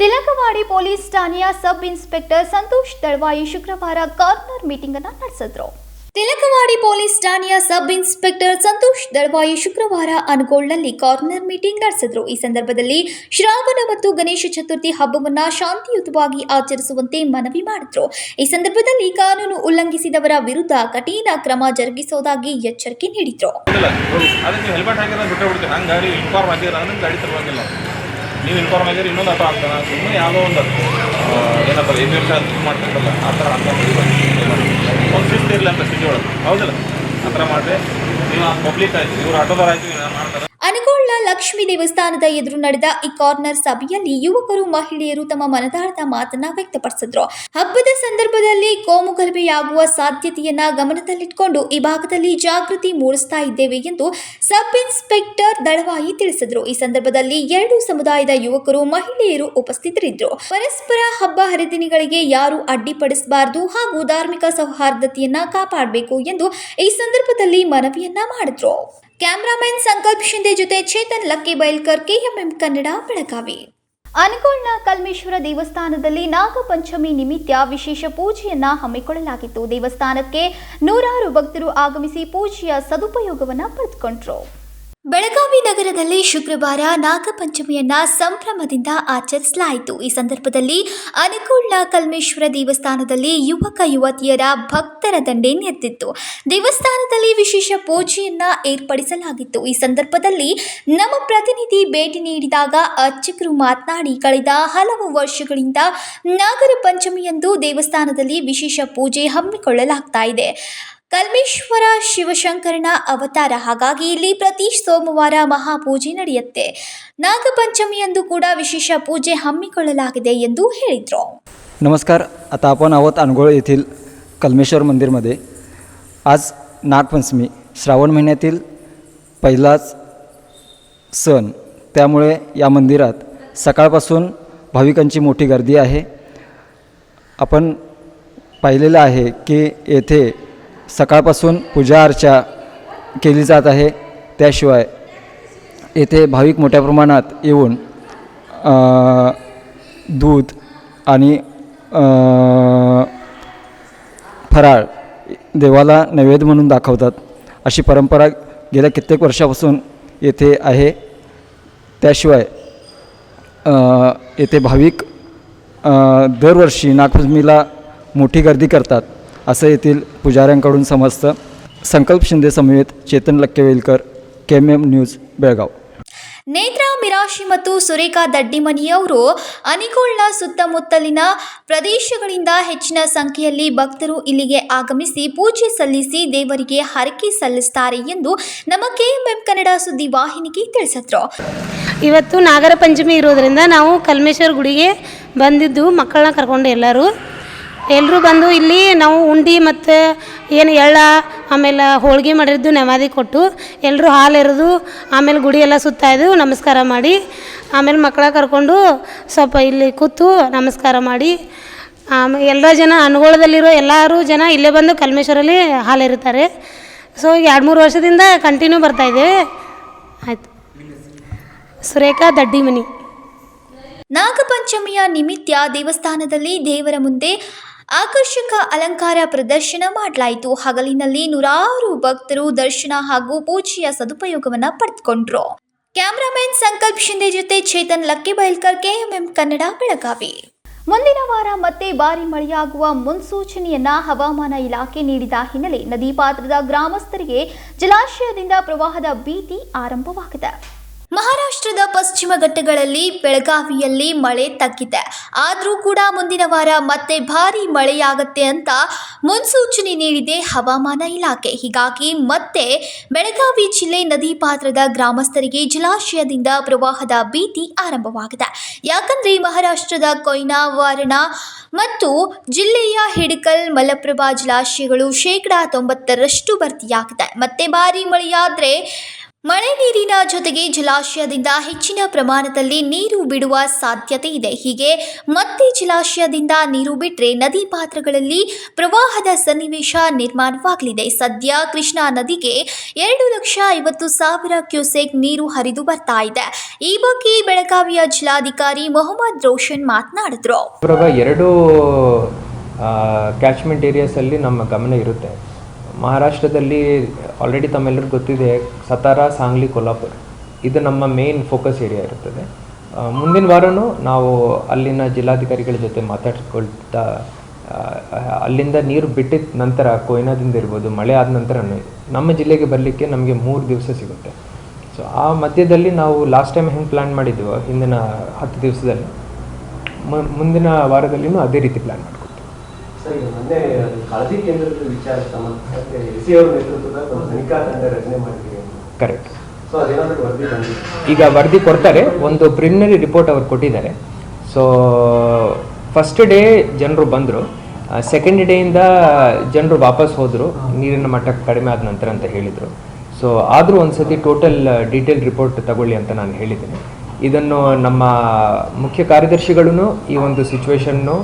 ತಿಲಕವಾಡಿ ಪೊಲೀಸ್ ಠಾಣೆಯ ಸಬ್ ಇನ್ಸ್ಪೆಕ್ಟರ್ ಸಂತೋಷ್ ದಳವಾಯಿ ಶುಕ್ರವಾರ ಕಾರ್ನರ್ ಮೀಟಿಂಗ್ ಅನ್ನು ನಡೆಸಿದ್ರು. ತಿಲಕವಾಡಿ ಪೊಲೀಸ್ ಠಾಣೆಯ ಸಬ್ ಇನ್ಸ್ಪೆಕ್ಟರ್ ಸಂತೋಷ್ ದಳವಾಯಿ ಶುಕ್ರವಾರ ಅನಗೋಳ್ನಲ್ಲಿ ಕಾರ್ನರ್ ಮೀಟಿಂಗ್ ನಡೆಸಿದ್ರು. ಈ ಸಂದರ್ಭದಲ್ಲಿ ಶ್ರಾವಣ ಮತ್ತು ಗಣೇಶ ಚತುರ್ಥಿ ಹಬ್ಬವನ್ನ ಶಾಂತಿಯುತವಾಗಿ ಆಚರಿಸುವಂತೆ ಮನವಿ ಮಾಡಿದ್ರು. ಈ ಸಂದರ್ಭದಲ್ಲಿ ಕಾನೂನು ಉಲ್ಲಂಘಿಸಿದವರ ವಿರುದ್ಧ ಕಠಿಣ ಕ್ರಮ ಜರುಗಿಸುವುದಾಗಿ ಎಚ್ಚರಿಕೆ ನೀಡಿದ್ರು. ನೀವು ಇನ್ಫಾರ್ಮ್ ಆಗಿದ್ರೆ ಇನ್ನೊಂದು ಅಥವಾ ಆಗ್ತಾನೆ ಸುಮ್ಮನೆ ಯಾವುದೋ ಒಂದು ಏನಪ್ಪ ಮಾಡ್ತಿರ್ತಲ್ಲ ಆ ಥರ ಅಂತ ಒಂದು ಶಿಸ್ತು ಇರಲಿ ಅಂತ ಸಿಟಿ ಒಳಗೆ ಹೌದಲ್ಲ ಆ ಥರ ಮಾಡಿದ್ರೆ ನೀವು ಪಬ್ಲಿಕ್ ಆಯ್ತು ಇವ್ರು ಆಟೋದವ್ರು ಆಯ್ತು ಮಾಡ್ತಾರೆ. ಅನಗೋಳ ಲಕ್ಷ್ಮೀ ದೇವಸ್ಥಾನದ ಎದುರು ನಡೆದ ಈ ಕಾರ್ನರ್ ಸಭೆಯಲ್ಲಿ ಯುವಕರು ಮಹಿಳೆಯರು ತಮ್ಮ ಮನದಾಳದ ಮಾತನ್ನ ವ್ಯಕ್ತಪಡಿಸಿದ್ರು. ಹಬ್ಬದ ಸಂದರ್ಭದಲ್ಲಿ ಕೋಮು ಗಲಭೆಯಾಗುವ ಸಾಧ್ಯತೆಯನ್ನ ಗಮನದಲ್ಲಿಟ್ಟುಕೊಂಡು ಈ ಭಾಗದಲ್ಲಿ ಜಾಗೃತಿ ಮೂಡಿಸ್ತಾ ಇದ್ದೇವೆ ಎಂದು ಸಬ್ ಇನ್ಸ್ಪೆಕ್ಟರ್ ದಳವಾಯಿ ತಿಳಿಸಿದ್ರು. ಈ ಸಂದರ್ಭದಲ್ಲಿ ಎರಡು ಸಮುದಾಯದ ಯುವಕರು ಮಹಿಳೆಯರು ಉಪಸ್ಥಿತರಿದ್ದರು. ಪರಸ್ಪರ ಹಬ್ಬ ಹರಿದಿನಗಳಿಗೆ ಯಾರು ಅಡ್ಡಿಪಡಿಸಬಾರದು ಹಾಗೂ ಧಾರ್ಮಿಕ ಸೌಹಾರ್ದತೆಯನ್ನ ಕಾಪಾಡಬೇಕು ಎಂದು ಈ ಸಂದರ್ಭದಲ್ಲಿ ಮನವಿಯನ್ನ ಮಾಡಿದ್ರು. ಕ್ಯಾಮರಾಮನ್ ಸಂಕಲ್ಪ ಶಿಂದೆ ಜೊತೆ ಚೇತನ್ ಲಕ್ಕಿ ಬೈಲ್ಕರ್, ಕೆಎಂಎಂ ಕನ್ನಡ, ಬೆಳಗಾವಿ. ಅನಗೋಳ್ನ ಕಲ್ಮೇಶ್ವರ ದೇವಸ್ಥಾನದಲ್ಲಿ ನಾಗಪಂಚಮಿ ನಿಮಿತ್ತ ವಿಶೇಷ ಪೂಜೆಯನ್ನ ಹಮ್ಮಿಕೊಳ್ಳಲಾಗಿತ್ತು. ದೇವಸ್ಥಾನಕ್ಕೆ ನೂರಾರು ಭಕ್ತರು ಆಗಮಿಸಿ ಪೂಜೆಯ ಸದುಪಯೋಗವನ್ನು ಪಡೆದುಕೊಂಡರು. ಬೆಳಗಾವಿ ನಗರದಲ್ಲಿ ಶುಕ್ರವಾರ ನಾಗಪಂಚಮಿಯನ್ನ ಸಂಭ್ರಮದಿಂದ ಆಚರಿಸಲಾಯಿತು. ಈ ಸಂದರ್ಭದಲ್ಲಿ ಅನಗೋಳ್ನ ಕಲ್ಮೇಶ್ವರ ದೇವಸ್ಥಾನದಲ್ಲಿ ಯುವಕ ಯುವತಿಯರ ಭಕ್ತರ ದಂಡೇ ನೆರೆದಿತ್ತು. ದೇವಸ್ಥಾನದಲ್ಲಿ ವಿಶೇಷ ಪೂಜೆಯನ್ನ ಏರ್ಪಡಿಸಲಾಗಿತ್ತು. ಈ ಸಂದರ್ಭದಲ್ಲಿ ನಮ್ಮ ಪ್ರತಿನಿಧಿ ಭೇಟಿ ನೀಡಿದಾಗ ಅರ್ಚಕರು ಮಾತನಾಡಿ, ಕಳೆದ ಹಲವು ವರ್ಷಗಳಿಂದ ನಾಗರ ಪಂಚಮಿಯಂದು ದೇವಸ್ಥಾನದಲ್ಲಿ ವಿಶೇಷ ಪೂಜೆ ಹಮ್ಮಿಕೊಳ್ಳಲಾಗ್ತಾ ಇದೆ. ಕಲ್ಮೇಶ್ವರ ಶಿವಶಂಕರನ ಅವತಾರ, ಹಾಗಾಗಿ ಇಲ್ಲಿ ಪ್ರತಿ ಸೋಮವಾರ ಮಹಾಪೂಜೆ ನಡೆಯುತ್ತೆ. नागपंचमीयंदू ಕೂಡ विशेष पूजे हम्मीಕೊಳ್ಳಲಾಗಿದೆ ಎಂದು ಹೇಳಿದರು. नमस्कार. आता आपण आहोत अनगोळ येथील कल्मेश्वर मंदिरमध्ये. आज नागपंचमी श्रावण महिन्यातील पहिलाच सण, त्यामुळे या मंदिरात सकाळपासून भाविकांची मोठी गर्दी आहे. आपण पाहिलेलं आहे की येथे सकाळपासून पूजा अर्चा केली जात आहे. त्याशिवाय येथे भाविक मोठ्या प्रमाणात येऊन दूध आणि फराळ देवाला नैवेद्य म्हणून दाखवतात. अशी परंपरा गेल्या कित्येक वर्षापासून येथे आहे. त्याशिवाय येथे भाविक दरवर्षी नागपंचमीला मोठी गर्दी करतात असं येथील पुजाऱ्यांकडून समजतं. संकल्प शिंदे समेत चेतन लक्केवेलकर, KMM न्यूज, बेळगाव. ನೇತ್ರಾ ಮಿರಾಶಿ ಮತ್ತು ಸುರೇಖಾ ದಡ್ಡಿಮನಿಯವರು ಅನಿಗೋಳ್ನ ಸುತ್ತಮುತ್ತಲಿನ ಪ್ರದೇಶಗಳಿಂದ ಹೆಚ್ಚಿನ ಸಂಖ್ಯೆಯಲ್ಲಿ ಭಕ್ತರು ಇಲ್ಲಿಗೆ ಆಗಮಿಸಿ ಪೂಜೆ ಸಲ್ಲಿಸಿ ದೇವರಿಗೆ ಹರಕೆ ಸಲ್ಲಿಸುತ್ತಾರೆ ಎಂದು ನಮ್ಮ KMM ಕನ್ನಡ ಸುದ್ದಿ ವಾಹಿನಿಗೆ ತಿಳಿಸಿದರು. ಇವತ್ತು ನಾಗರ ಪಂಚಮಿ ಇರೋದರಿಂದ ನಾವು ಕಲ್ಮೇಶ್ವರ ಗುಡಿಗೆ ಬಂದಿದ್ದು, ಮಕ್ಕಳನ್ನ ಕರ್ಕೊಂಡು ಎಲ್ಲರೂ ಬಂದು ಇಲ್ಲಿ ನಾವು ಉಂಡಿ ಮತ್ತು ಏನು ಎಳ್ಳ ಆಮೇಲೆ ಹೋಳಿಗೆ ಮಾಡಿದ್ದು ನೆಮ್ಮದಿ ಕೊಟ್ಟು ಎಲ್ಲರೂ ಹಾಲು ಎರೆದು ಆಮೇಲೆ ಗುಡಿ ಎಲ್ಲ ಸುತ್ತಾಯ್ದು ನಮಸ್ಕಾರ ಮಾಡಿ ಆಮೇಲೆ ಮಕ್ಕಳ ಕರ್ಕೊಂಡು ಸ್ವಲ್ಪ ಇಲ್ಲಿ ಕೂತು ನಮಸ್ಕಾರ ಮಾಡಿ ಆಮೇಲೆ ಎಲ್ಲ ಜನ ಅನುಗೋಳದಲ್ಲಿರೋ ಎಲ್ಲರೂ ಜನ ಇಲ್ಲೇ ಬಂದು ಕಲ್ಮೇಶ್ವರಲ್ಲಿ ಹಾಲು ಎರಿತಾರೆ. ಸೊ 2-3 ವರ್ಷದಿಂದ ಕಂಟಿನ್ಯೂ ಬರ್ತಾಯಿದ್ದೇವೆ. ಆಯಿತು. ಸುರೇಖಾ ದಡ್ಡಿಮನಿ. ನಾಗಪಂಚಮಿಯ ನಿಮಿತ್ತ ದೇವಸ್ಥಾನದಲ್ಲಿ ದೇವರ ಮುಂದೆ ಆಕರ್ಷಕ ಅಲಂಕಾರ ಪ್ರದರ್ಶನ ಮಾಡಲಾಯಿತು. ಹಗಲಿನಲ್ಲಿ ನೂರಾರು ಭಕ್ತರು ದರ್ಶನ ಹಾಗೂ ಪೂಜೆಯ ಸದುಪಯೋಗವನ್ನು ಪಡೆದುಕೊಂಡ್ರು. ಕ್ಯಾಮರಾಮನ್ ಸಂಕಲ್ಪ ಶಿಂದೆ ಜೊತೆ ಚೇತನ್ ಲಕ್ಕಿ ಬೈಲ್ಕರ್, KMM ಕನ್ನಡ, ಬೆಳಗಾವಿ. ಮುಂದಿನ ವಾರ ಮತ್ತೆ ಭಾರಿ ಮಳೆಯಾಗುವ ಮುನ್ಸೂಚನೆಯನ್ನ ಹವಾಮಾನ ಇಲಾಖೆ ನೀಡಿದ ಹಿನ್ನೆಲೆ ನದಿ ಪಾತ್ರದ ಗ್ರಾಮಸ್ಥರಿಗೆ ಜಲಾಶಯದಿಂದ ಪ್ರವಾಹದ ಭೀತಿ ಆರಂಭವಾಗಿದೆ. ಮಹಾರಾಷ್ಟ್ರದ ಪಶ್ಚಿಮ ಘಟ್ಟಗಳಲ್ಲಿ ಬೆಳಗಾವಿಯಲ್ಲಿ ಮಳೆ ತಗ್ಗಿದೆ. ಆದರೂ ಕೂಡ ಮುಂದಿನ ವಾರ ಮತ್ತೆ ಭಾರಿ ಮಳೆಯಾಗುತ್ತೆ ಅಂತ ಮುನ್ಸೂಚನೆ ನೀಡಿದೆ ಹವಾಮಾನ ಇಲಾಖೆ. ಹೀಗಾಗಿ ಮತ್ತೆ ಬೆಳಗಾವಿ ಜಿಲ್ಲೆ ನದಿ ಪಾತ್ರದ ಗ್ರಾಮಸ್ಥರಿಗೆ ಜಲಾಶಯದಿಂದ ಪ್ರವಾಹದ ಭೀತಿ ಆರಂಭವಾಗಿದೆ. ಯಾಕಂದ್ರೆ ಮಹಾರಾಷ್ಟ್ರದ ಕೊಯ್ನಾ, ವಾರಣಾ ಮತ್ತು ಜಿಲ್ಲೆಯ ಹಿಡಕಲ್, ಮಲಪ್ರಭಾ ಜಲಾಶಯಗಳು 90% ಭರ್ತಿಯಾಗಿದೆ. ಮತ್ತೆ ಭಾರಿ ಮಳೆಯಾದರೆ ಮಳೆ ನೀರಿನ ಜೊತೆಗೆ ಜಲಾಶಯದಿಂದ ಹೆಚ್ಚಿನ ಪ್ರಮಾಣದಲ್ಲಿ ನೀರು ಬಿಡುವ ಸಾಧ್ಯತೆ ಇದೆ. ಹೀಗೆ ಮತ್ತೆ ಜಲಾಶಯದಿಂದ ನೀರು ಬಿಟ್ಟರೆ ನದಿ ಪಾತ್ರಗಳಲ್ಲಿ ಪ್ರವಾಹದ ಸನ್ನಿವೇಶ ನಿರ್ಮಾಣವಾಗಲಿದೆ. ಸದ್ಯ ಕೃಷ್ಣಾ ನದಿಗೆ 2,50,000 ಕ್ಯೂಸೆಕ್ ನೀರು ಹರಿದು ಬರ್ತಾ ಇದೆ. ಈ ಬಗ್ಗೆ ಬೆಳಗಾವಿಯ ಜಿಲ್ಲಾಧಿಕಾರಿ ಮೊಹಮ್ಮದ್ ರೋಷನ್ ಮಾತನಾಡಿದ್ರು. ಎರಡು ಕ್ಯಾಚ್ಮೆಂಟ್ ಏರಿಯಾಸಲ್ಲಿ ನಮ್ಮ ಗಮನ ಇರುತ್ತೆ. ಮಹಾರಾಷ್ಟ್ರದಲ್ಲಿ ಆಲ್ರೆಡಿ ತಮ್ಮೆಲ್ಲರಿಗೂ ಗೊತ್ತಿದೆ, ಸತಾರಾ, ಸಾಂಗ್ಲಿ, ಕೊಲ್ಹಾಪುರ ಇದು ನಮ್ಮ ಮೇನ್ ಫೋಕಸ್ ಏರಿಯಾ ಇರುತ್ತದೆ. ಮುಂದಿನ ವಾರನೂ ನಾವು ಅಲ್ಲಿನ ಜಿಲ್ಲಾಧಿಕಾರಿಗಳ ಜೊತೆ ಮಾತಾಡ್ಕೊಳ್ತಾ ಅಲ್ಲಿಂದ ನೀರು ಬಿಟ್ಟಿದ ನಂತರ ಕೊಯ್ನಾದಿಂದ ಇರ್ಬೋದು, ಮಳೆ ಆದ ನಂತರ ನಮ್ಮ ಜಿಲ್ಲೆಗೆ ಬರಲಿಕ್ಕೆ ನಮಗೆ 3 ದಿವಸ ಸಿಗುತ್ತೆ. ಸೊ ಆ ಮಧ್ಯದಲ್ಲಿ ನಾವು ಲಾಸ್ಟ್ ಟೈಮ್ ಹೆಂಗೆ ಪ್ಲ್ಯಾನ್ ಮಾಡಿದ್ವೋ ಹಿಂದಿನ 10 ದಿವಸದಲ್ಲಿ ಮುಂದಿನ ವಾರದಲ್ಲಿನೂ ಅದೇ ರೀತಿ ಪ್ಲ್ಯಾನ್ ಮಾಡ್ಕೊಳ್ತೀವಿ. ಸರ್, ಈಗ ಮೊನ್ನೆ ಕಾಳಜಿ ಕೇಂದ್ರದ ವಿಚಾರ ಸಂಬಂಧಪಟ್ಟಂತೆ ಎಸಿ ಅವರ ನೇತೃತ್ವದ ಒಂದು ತನಿಖಾ ತಂಡ ರಚನೆ ಮಾಡಿದ್ದೀವಿ. ಕರೆಕ್ಟ್. ಸೊ ಅದೇನಾದರೂ ವರದಿ ಬಂದಿದೆ? ಈಗ ವರದಿ ಕೊಡ್ತಾರೆ, ಒಂದು ಪ್ರಿಲಿಮಿನರಿ ರಿಪೋರ್ಟ್ ಅವ್ರು ಕೊಟ್ಟಿದ್ದಾರೆ. ಸೊ ಫಸ್ಟ್ ಡೇ ಜನರು ಬಂದರು, ಸೆಕೆಂಡ್ ಡೇಯಿಂದ ಜನರು ವಾಪಸ್ ಹೋದರು ನೀರಿನ ಮಟ್ಟ ಕಡಿಮೆ ಆದ ನಂತರ ಅಂತ ಹೇಳಿದರು. ಸೊ ಆದರೂ ಒಂದು ಸತಿ ಟೋಟಲ್ ಡೀಟೇಲ್ ರಿಪೋರ್ಟ್ ತಗೊಳ್ಳಿ ಅಂತ ನಾನು ಹೇಳಿದ್ದೀನಿ. ಇದನ್ನು ನಮ್ಮ ಮುಖ್ಯ ಕಾರ್ಯದರ್ಶಿಗಳೂ ಈ ಒಂದು ಸಿಚುವೇಶನ್ನು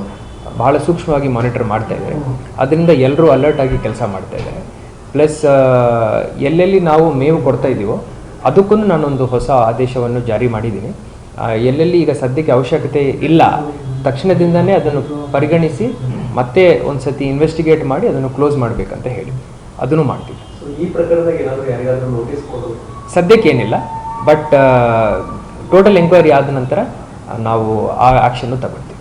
ಭಾಳ ಸೂಕ್ಷ್ಮವಾಗಿ ಮಾನಿಟರ್ ಮಾಡ್ತಾ ಇದ್ದಾರೆ. ಅದರಿಂದ ಎಲ್ಲರೂ ಅಲರ್ಟ್ ಆಗಿ ಕೆಲಸ ಮಾಡ್ತಾ ಇದ್ದಾರೆ. ಪ್ಲಸ್ ಎಲ್ಲೆಲ್ಲಿ ನಾವು ಮೇವು ಕೊಡ್ತಾ ಇದ್ದೀವೋ ಅದಕ್ಕೂ ನಾನೊಂದು ಹೊಸ ಆದೇಶವನ್ನು ಜಾರಿ ಮಾಡಿದ್ದೀನಿ. ಎಲ್ಲೆಲ್ಲಿ ಈಗ ಸದ್ಯಕ್ಕೆ ಅವಶ್ಯಕತೆ ಇಲ್ಲ, ತಕ್ಷಣದಿಂದನೇ ಅದನ್ನು ಪರಿಗಣಿಸಿ ಮತ್ತೆ ಒಂದು ಸತಿ ಇನ್ವೆಸ್ಟಿಗೇಟ್ ಮಾಡಿ ಅದನ್ನು ಕ್ಲೋಸ್ ಮಾಡಬೇಕಂತ ಹೇಳಿ ಅದನ್ನು ಮಾಡ್ತೀವಿ. ಈ ಪ್ರಕರಣದಾಗ ಏನಾದರೂ ಯಾರಿಗಾದರೂ ನೋಟಿಸ್ ಕೊಡೋದು? ಸದ್ಯಕ್ಕೆ ಏನಿಲ್ಲ, ಬಟ್ ಟೋಟಲ್ ಎಂಕ್ವೈರಿ ಆದ ನಂತರ ನಾವು ಆ ಆ್ಯಕ್ಷನ್ನು ತಗೊಳ್ತೀವಿ.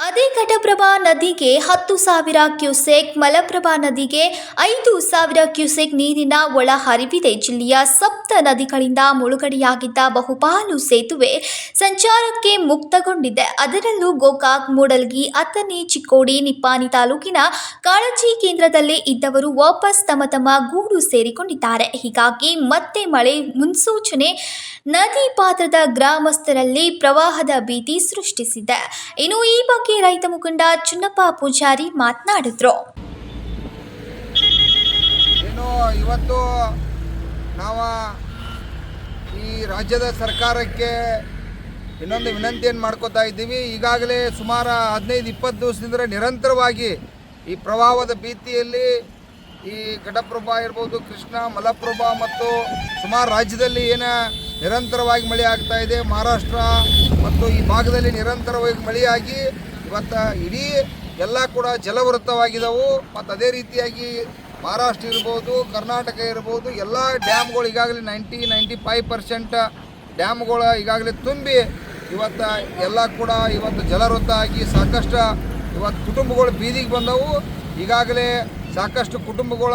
ಅದೇ ಘಟಪ್ರಭಾ ನದಿಗೆ 10,000 ಕ್ಯೂಸೆಕ್, ಮಲಪ್ರಭಾ ನದಿಗೆ 5,000 ಕ್ಯೂಸೆಕ್ ನೀರಿನ ಒಳ ಹರಿವಿದೆ. ಜಿಲ್ಲೆಯ ಸಪ್ತ ನದಿಗಳಿಂದ ಮುಳುಗಡೆಯಾಗಿದ್ದ ಬಹುಪಾಲು ಸೇತುವೆ ಸಂಚಾರಕ್ಕೆ ಮುಕ್ತಗೊಂಡಿದೆ. ಅದರಲ್ಲೂ ಗೋಕಾಕ್, ಮೂಡಲ್ಗಿ, ಅಥಣಿ, ಚಿಕ್ಕೋಡಿ, ನಿಪ್ಪಾಣಿ ತಾಲೂಕಿನ ಕಾಳಜಿ ಕೇಂದ್ರದಲ್ಲಿ ಇದ್ದವರು ವಾಪಸ್ ತಮ್ಮ ಗೂಡು ಸೇರಿಕೊಂಡಿದ್ದಾರೆ. ಹೀಗಾಗಿ ಮತ್ತೆ ಮಳೆ ಮುನ್ಸೂಚನೆ ನದಿ ಪಾತ್ರದ ಗ್ರಾಮಸ್ಥರಲ್ಲಿ ಪ್ರವಾಹದ ಭೀತಿ ಸೃಷ್ಟಿಸಿದೆ. ಇನ್ನು ಈ ಬಗ್ಗೆ ರೈತ ಮುಖಂಡ ಚುನ್ನಪ್ಪ ಪೂಜಾರಿ ಮಾತನಾಡಿದ್ರು. ಇವತ್ತು ನಾವು ಈ ರಾಜ್ಯದ ಸರ್ಕಾರಕ್ಕೆ ಇನ್ನೊಂದು ವಿನಂತಿಯನ್ನು ಮಾಡ್ಕೋತಾ ಇದ್ದೀವಿ. ಈಗಾಗಲೇ ಸುಮಾರು 15-20 ದಿವಸದಿಂದ ನಿರಂತರವಾಗಿ ಈ ಪ್ರವಾಹದ ಭೀತಿಯಲ್ಲಿ ಈ ಘಟಪ್ರಭಾ ಇರ್ಬೋದು, ಕೃಷ್ಣ, ಮಲಪ್ರಭಾ ಮತ್ತು ಸುಮಾರು ರಾಜ್ಯದಲ್ಲಿ ನಿರಂತರವಾಗಿ ಮಳೆ ಆಗ್ತಾ ಇದೆ. ಮಹಾರಾಷ್ಟ್ರ ಮತ್ತು ಈ ಭಾಗದಲ್ಲಿ ನಿರಂತರವಾಗಿ ಮಳೆಯಾಗಿ ಇವತ್ತು ಇಡೀ ಎಲ್ಲ ಕೂಡ ಜಲವೃತವಾಗಿದ್ದವು. ಮತ್ತು ಅದೇ ರೀತಿಯಾಗಿ ಮಹಾರಾಷ್ಟ್ರ ಇರ್ಬೋದು, ಕರ್ನಾಟಕ ಇರ್ಬೋದು, ಎಲ್ಲ ಡ್ಯಾಮ್ಗಳು ಈಗಾಗಲೇ 90-95% ಡ್ಯಾಮ್ಗಳು ಈಗಾಗಲೇ ತುಂಬಿ ಇವತ್ತು ಎಲ್ಲ ಕೂಡ ಇವತ್ತು ಜಲವೃತ ಆಗಿ ಸಾಕಷ್ಟು ಇವತ್ತು ಕುಟುಂಬಗಳು ಬೀದಿಗೆ ಬಂದವು. ಈಗಾಗಲೇ ಸಾಕಷ್ಟು ಕುಟುಂಬಗಳ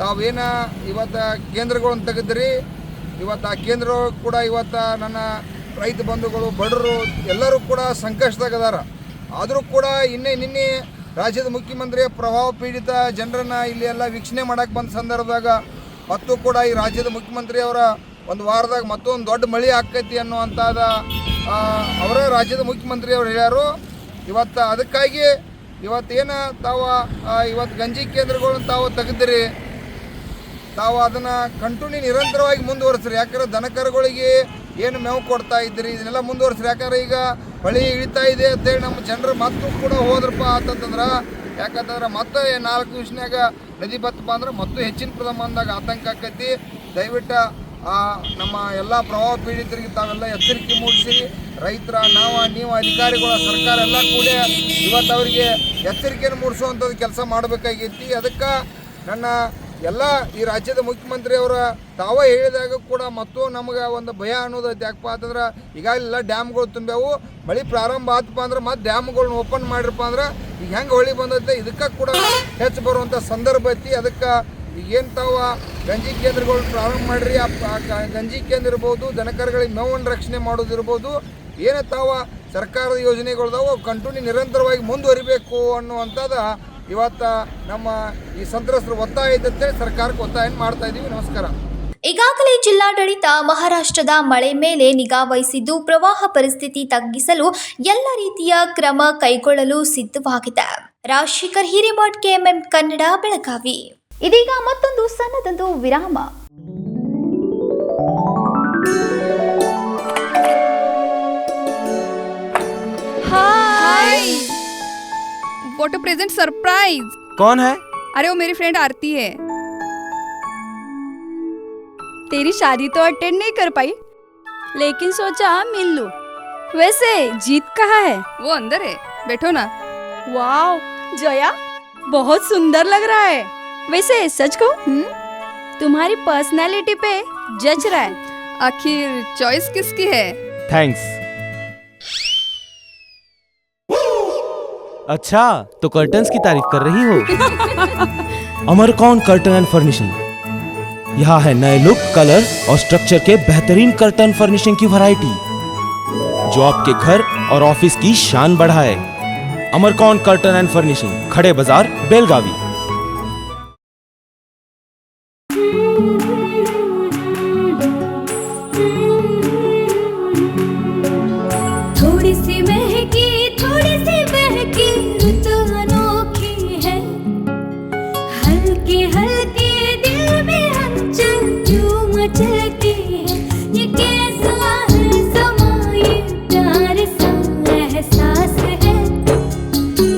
ತಾವೇನು ಇವತ್ತು ಕೇಂದ್ರಗಳನ್ನು ತೆಗೆದ್ರಿ. ಇವತ್ತು ಆ ಕೇಂದ್ರ ಕೂಡ ಇವತ್ತು ನನ್ನ ರೈತ ಬಂಧುಗಳು, ಬಡವರು ಎಲ್ಲರೂ ಕೂಡ ಸಂಕಷ್ಟದಾಗದಾರ. ಆದರೂ ಕೂಡ ನಿನ್ನೆ ರಾಜ್ಯದ ಮುಖ್ಯಮಂತ್ರಿ ಪ್ರವಾಹ ಪೀಡಿತ ಜನರನ್ನು ಇಲ್ಲಿ ಎಲ್ಲ ವೀಕ್ಷಣೆ ಮಾಡೋಕ್ಕೆ ಬಂದ ಸಂದರ್ಭದಾಗ ಮತ್ತು ಕೂಡ ಈ ರಾಜ್ಯದ ಮುಖ್ಯಮಂತ್ರಿ ಅವರ ಒಂದು ವಾರದಾಗ ಮತ್ತೊಂದು ದೊಡ್ಡ ಮಳೆ ಆಕ್ಕೈತಿ ಅನ್ನುವಂಥದ್ದು ಅವರೇ ರಾಜ್ಯದ ಮುಖ್ಯಮಂತ್ರಿ ಅವರು ಹೇಳ್ಯಾರು. ಇವತ್ತು ಅದಕ್ಕಾಗಿ ಇವತ್ತೇನು ತಾವು ಇವತ್ತು ಗಂಜಿ ಕೇಂದ್ರಗಳನ್ನು ತಾವು ತೆಗೆದಿರಿ, ತಾವು ಅದನ್ನು ಕಂಟಿನ್ಯೂ ನಿರಂತರವಾಗಿ ಮುಂದುವರಿಸ್ರಿ. ಯಾಕಂದ್ರೆ ದನಕರುಗಳಿಗೆ ಏನು ಮೇವು ಕೊಡ್ತಾ ಇದ್ದೀರಿ ಇದನ್ನೆಲ್ಲ ಮುಂದುವರಿಸ್ರಿ. ಯಾಕಂದ್ರೆ ಈಗ ಮಳೆ ಇಳಿತಾ ಇದೆ ಅಂತೇಳಿ ನಮ್ಮ ಜನರು ಮತ್ತು ಕೂಡ ಹೋದ್ರಪ್ಪ ಅಂತಂದ್ರೆ, ಯಾಕಂತಂದ್ರೆ ಮತ್ತೆ 4 ದಿವಸನಾಗ ನದಿ ಬತ್ತಪ್ಪ ಅಂದ್ರೆ ಮತ್ತು ಹೆಚ್ಚಿನ ಪ್ರಮಾಣದಾಗ ಆತಂಕ ಆಕೈತಿ. ದಯವಿಟ್ಟು ನಮ್ಮ ಎಲ್ಲ ಪ್ರವಾಹ ಪೀಡಿತರಿಗೆ ತಾವೆಲ್ಲ ಎಚ್ಚರಿಕೆ ಮೂಡಿಸಿ ರೈತರ ನೀವು ಅಧಿಕಾರಿಗಳ ಸರ್ಕಾರ ಎಲ್ಲ ಕೂಡ ಇವತ್ತು ಅವರಿಗೆ ಎಚ್ಚರಿಕೆಯನ್ನು ಮೂಡಿಸುವಂಥದ್ದು ಕೆಲಸ ಮಾಡಬೇಕಾಗೈತಿ. ಅದಕ್ಕೆ ನನ್ನ ಎಲ್ಲ ಈ ರಾಜ್ಯದ ಮುಖ್ಯಮಂತ್ರಿಯವರ ತಾವೇ ಹೇಳಿದಾಗ ಕೂಡ ಮತ್ತು ನಮಗೆ ಒಂದು ಭಯ ಅನ್ನೋದು ಐತೆ. ಯಾಕಪ್ಪ ಅಂತಂದ್ರೆ ಈಗಾಗಲೆಲ್ಲ ಡ್ಯಾಮ್ಗಳು ತುಂಬ್ಯಾವು. ಮಳೆ ಪ್ರಾರಂಭ ಆತಪ್ಪ ಅಂದ್ರೆ ಮತ್ತೆ ಡ್ಯಾಮ್ಗಳನ್ನ ಓಪನ್ ಮಾಡಿರಪ್ಪ ಅಂದ್ರೆ ಈಗ ಹೆಂಗೆ ಹೊಳಿ ಬಂದೈತೆ ಇದಕ್ಕೆ ಕೂಡ ಹೆಚ್ಚು ಬರುವಂಥ ಸಂದರ್ಭ ಐತಿ. ಅದಕ್ಕೆ ಈಗೇನು ತಾವು ಗಂಜಿ ಕೇಂದ್ರಗಳು ಪ್ರಾರಂಭ ಮಾಡಿರಿ, ಆ ಗಂಜಿ ಕೇಂದ್ರ ಇರ್ಬೋದು, ದನಕರುಗಳಿಗೆ ಮೇವನ್ನು ರಕ್ಷಣೆ ಮಾಡೋದಿರ್ಬೋದು, ಏನು ತಾವು ಸರ್ಕಾರದ ಯೋಜನೆಗಳ್ದಾವು ಕಂಟಿನ್ಯೂ ನಿರಂತರವಾಗಿ ಮುಂದುವರಿಬೇಕು ಅನ್ನುವಂಥದ್ದು ಇವತ್ತು ನಮ್ಮ ಈ ಸಂತ್ರಸ್ತರ ಒತ್ತಾಯ ಇದ್ದಂತೆ ಸರ್ಕಾರಕ್ಕೆ ಒತ್ತಾಯ ಮಾಡ್ತಾ ಇದ್ದೀವಿ. ನಮಸ್ಕಾರ. ಈಗಾಗಲೇ ಜಿಲ್ಲಾಡಳಿತ ಮಹಾರಾಷ್ಟ್ರದ ಮಳೆ ಮೇಲೆ ನಿಗಾ ವಹಿಸಿದ್ದು ಪ್ರವಾಹ ಪರಿಸ್ಥಿತಿ ತಗ್ಗಿಸಲು ಎಲ್ಲ ರೀತಿಯ ಕ್ರಮ ಕೈಗೊಳ್ಳಲು ಸಿದ್ಧವಾಗಿದೆ. ರಾಜಶೇಖರ್ ಹಿರೇಮಠ್, KMM ಕನ್ನಡ, ಬೆಳಗಾವಿ. ಇದೀಗ ಮತ್ತೊಂದು ಸಣ್ಣದೊಂದು ವಿರಾಮ. हाय, व्हाट अ प्रेजेंट सरप्राइज. कौन है? अरे वो मेरी फ्रेंड आरती है. तेरी शादी तो अटेंड नहीं कर पाई, लेकिन सोचा मिल लूं. वैसे जीत कहाँ है? वो अंदर है, बैठो ना. वाओ जया, बहुत सुंदर लग रहा है. वैसे सच कहूं, तुम्हारी पर्सनालिटी पे जज रहा है. आखिर चॉइस किसकी है? थैंक्स. अच्छा, तो कर्टन्स की तारीफ कर रही हो? अमरकौन कर्टन एंड फर्निशिंग. यहाँ है नए लुक, कलर और स्ट्रक्चर के बेहतरीन कर्टन फर्निशिंग की वैरायटी जो आपके घर और ऑफिस की शान बढ़ाए. अमरकौन कर्टन एंड फर्निशिंग, खड़े बाजार, बेलगावी. थोड़ी सी महकी, थोड़ी सी बहकी, रुत अनोखी है. हल्के हल्के दिल में हलचल जो मचलती है. ये कैसा है समा, ये प्यार सा एहसास है.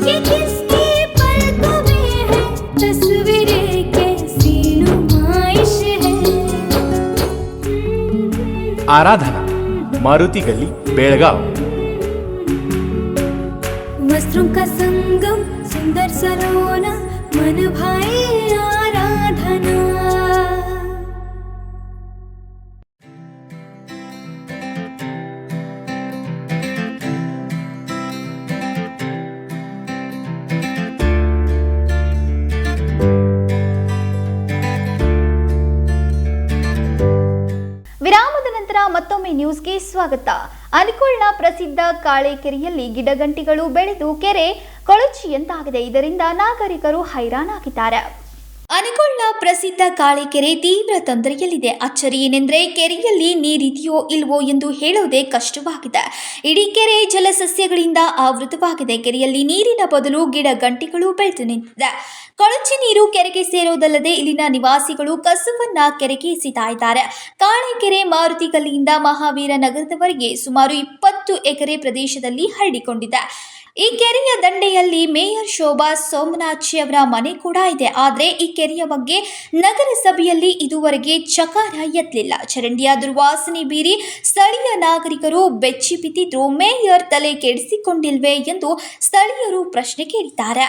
ये किसकी पलकों में है तस्वीरें, कैसी नुमाइश है. आराधना, मारुति गली, बेलगाव. वस्त्रों का संगम, सुंदर सरोना, मन भाई आराधना. ವಿರಾಮದ ನಂತರ ಮತ್ತೊಮ್ಮೆ ನ್ಯೂಸ್ಗೆ ಸ್ವಾಗತ. ಅನಕೋಲ್ನ ಪ್ರಸಿದ್ಧ ಕಾಳೆಕೆರೆಯಲ್ಲಿ ಗಿಡಗಂಟಿಗಳು ಬೆಳೆದು ಕೆರೆ ಕೊಳಚೆಯಂತಾಗಿದೆ. ಇದರಿಂದ ನಾಗರಿಕರು ಹೈರಾಣಾಗಿದ್ದಾರೆ. ಅನಕೋಲ್ನ ಪ್ರಸಿದ್ಧ ಕಾಳೆಕೆರೆ ತೀವ್ರ ತೊಂದರೆಯಲ್ಲಿದೆ. ಅಚ್ಚರಿ ಏನೆಂದರೆ ಕೆರೆಯಲ್ಲಿ ನೀರಿದೆಯೋ ಇಲ್ವೋ ಎಂದು ಹೇಳುವುದೇ ಕಷ್ಟವಾಗಿದೆ. ಇಡೀ ಕೆರೆ ಜಲಸಸ್ಯಗಳಿಂದ ಆವೃತವಾಗಿದೆ. ಕೆರೆಯಲ್ಲಿ ನೀರಿನ ಬದಲು ಗಿಡ ಗಂಟಿಗಳು ಬೆಳೆದು ನಿಂತಿದೆ. ಕೊಳಚೆ ನೀರು ಕೆರೆಗೆ ಸೇರೋದಲ್ಲದೆ ಇಲ್ಲಿನ ನಿವಾಸಿಗಳು ಕಸವನ್ನ ಕೆರೆಗೆ ಎಸೆತಾ ಇದ್ದಾರೆ. ಕಾಳೆಕೆರೆ ಮಾರುತಿ ಗಲ್ಲಿಯಿಂದ ಮಹಾವೀರ ನಗರದವರೆಗೆ ಸುಮಾರು 20 ಎಕರೆ ಪ್ರದೇಶದಲ್ಲಿ ಹರಡಿಕೊಂಡಿದೆ. ಈ ಕೆರೆಯ ದಂಡೆಯಲ್ಲಿ ಮೇಯರ್ ಶೋಭಾ ಸೋಮನಾಥಿ ಅವರ ಮನೆ ಕೂಡ ಇದೆ. ಆದರೆ ಈ ಕೆರೆಯ ಬಗ್ಗೆ ನಗರಸಭೆಯಲ್ಲಿ ಇದುವರೆಗೆ ಚಕಾರ ಎತ್ತಲಿಲ್ಲ. ಚರಂಡಿಯ ದುರ್ವಾಸನೆ ಬೀರಿ ಸ್ಥಳೀಯ ನಾಗರಿಕರು ಬೆಚ್ಚಿ ಬಿದ್ದಿದ್ರು. ಮೇಯರ್ ತಲೆ ಕೆಡಿಸಿಕೊಂಡಿಲ್ವೇ ಎಂದು ಸ್ಥಳೀಯರು ಪ್ರಶ್ನೆ ಕೇಳಿದ್ದಾರೆ.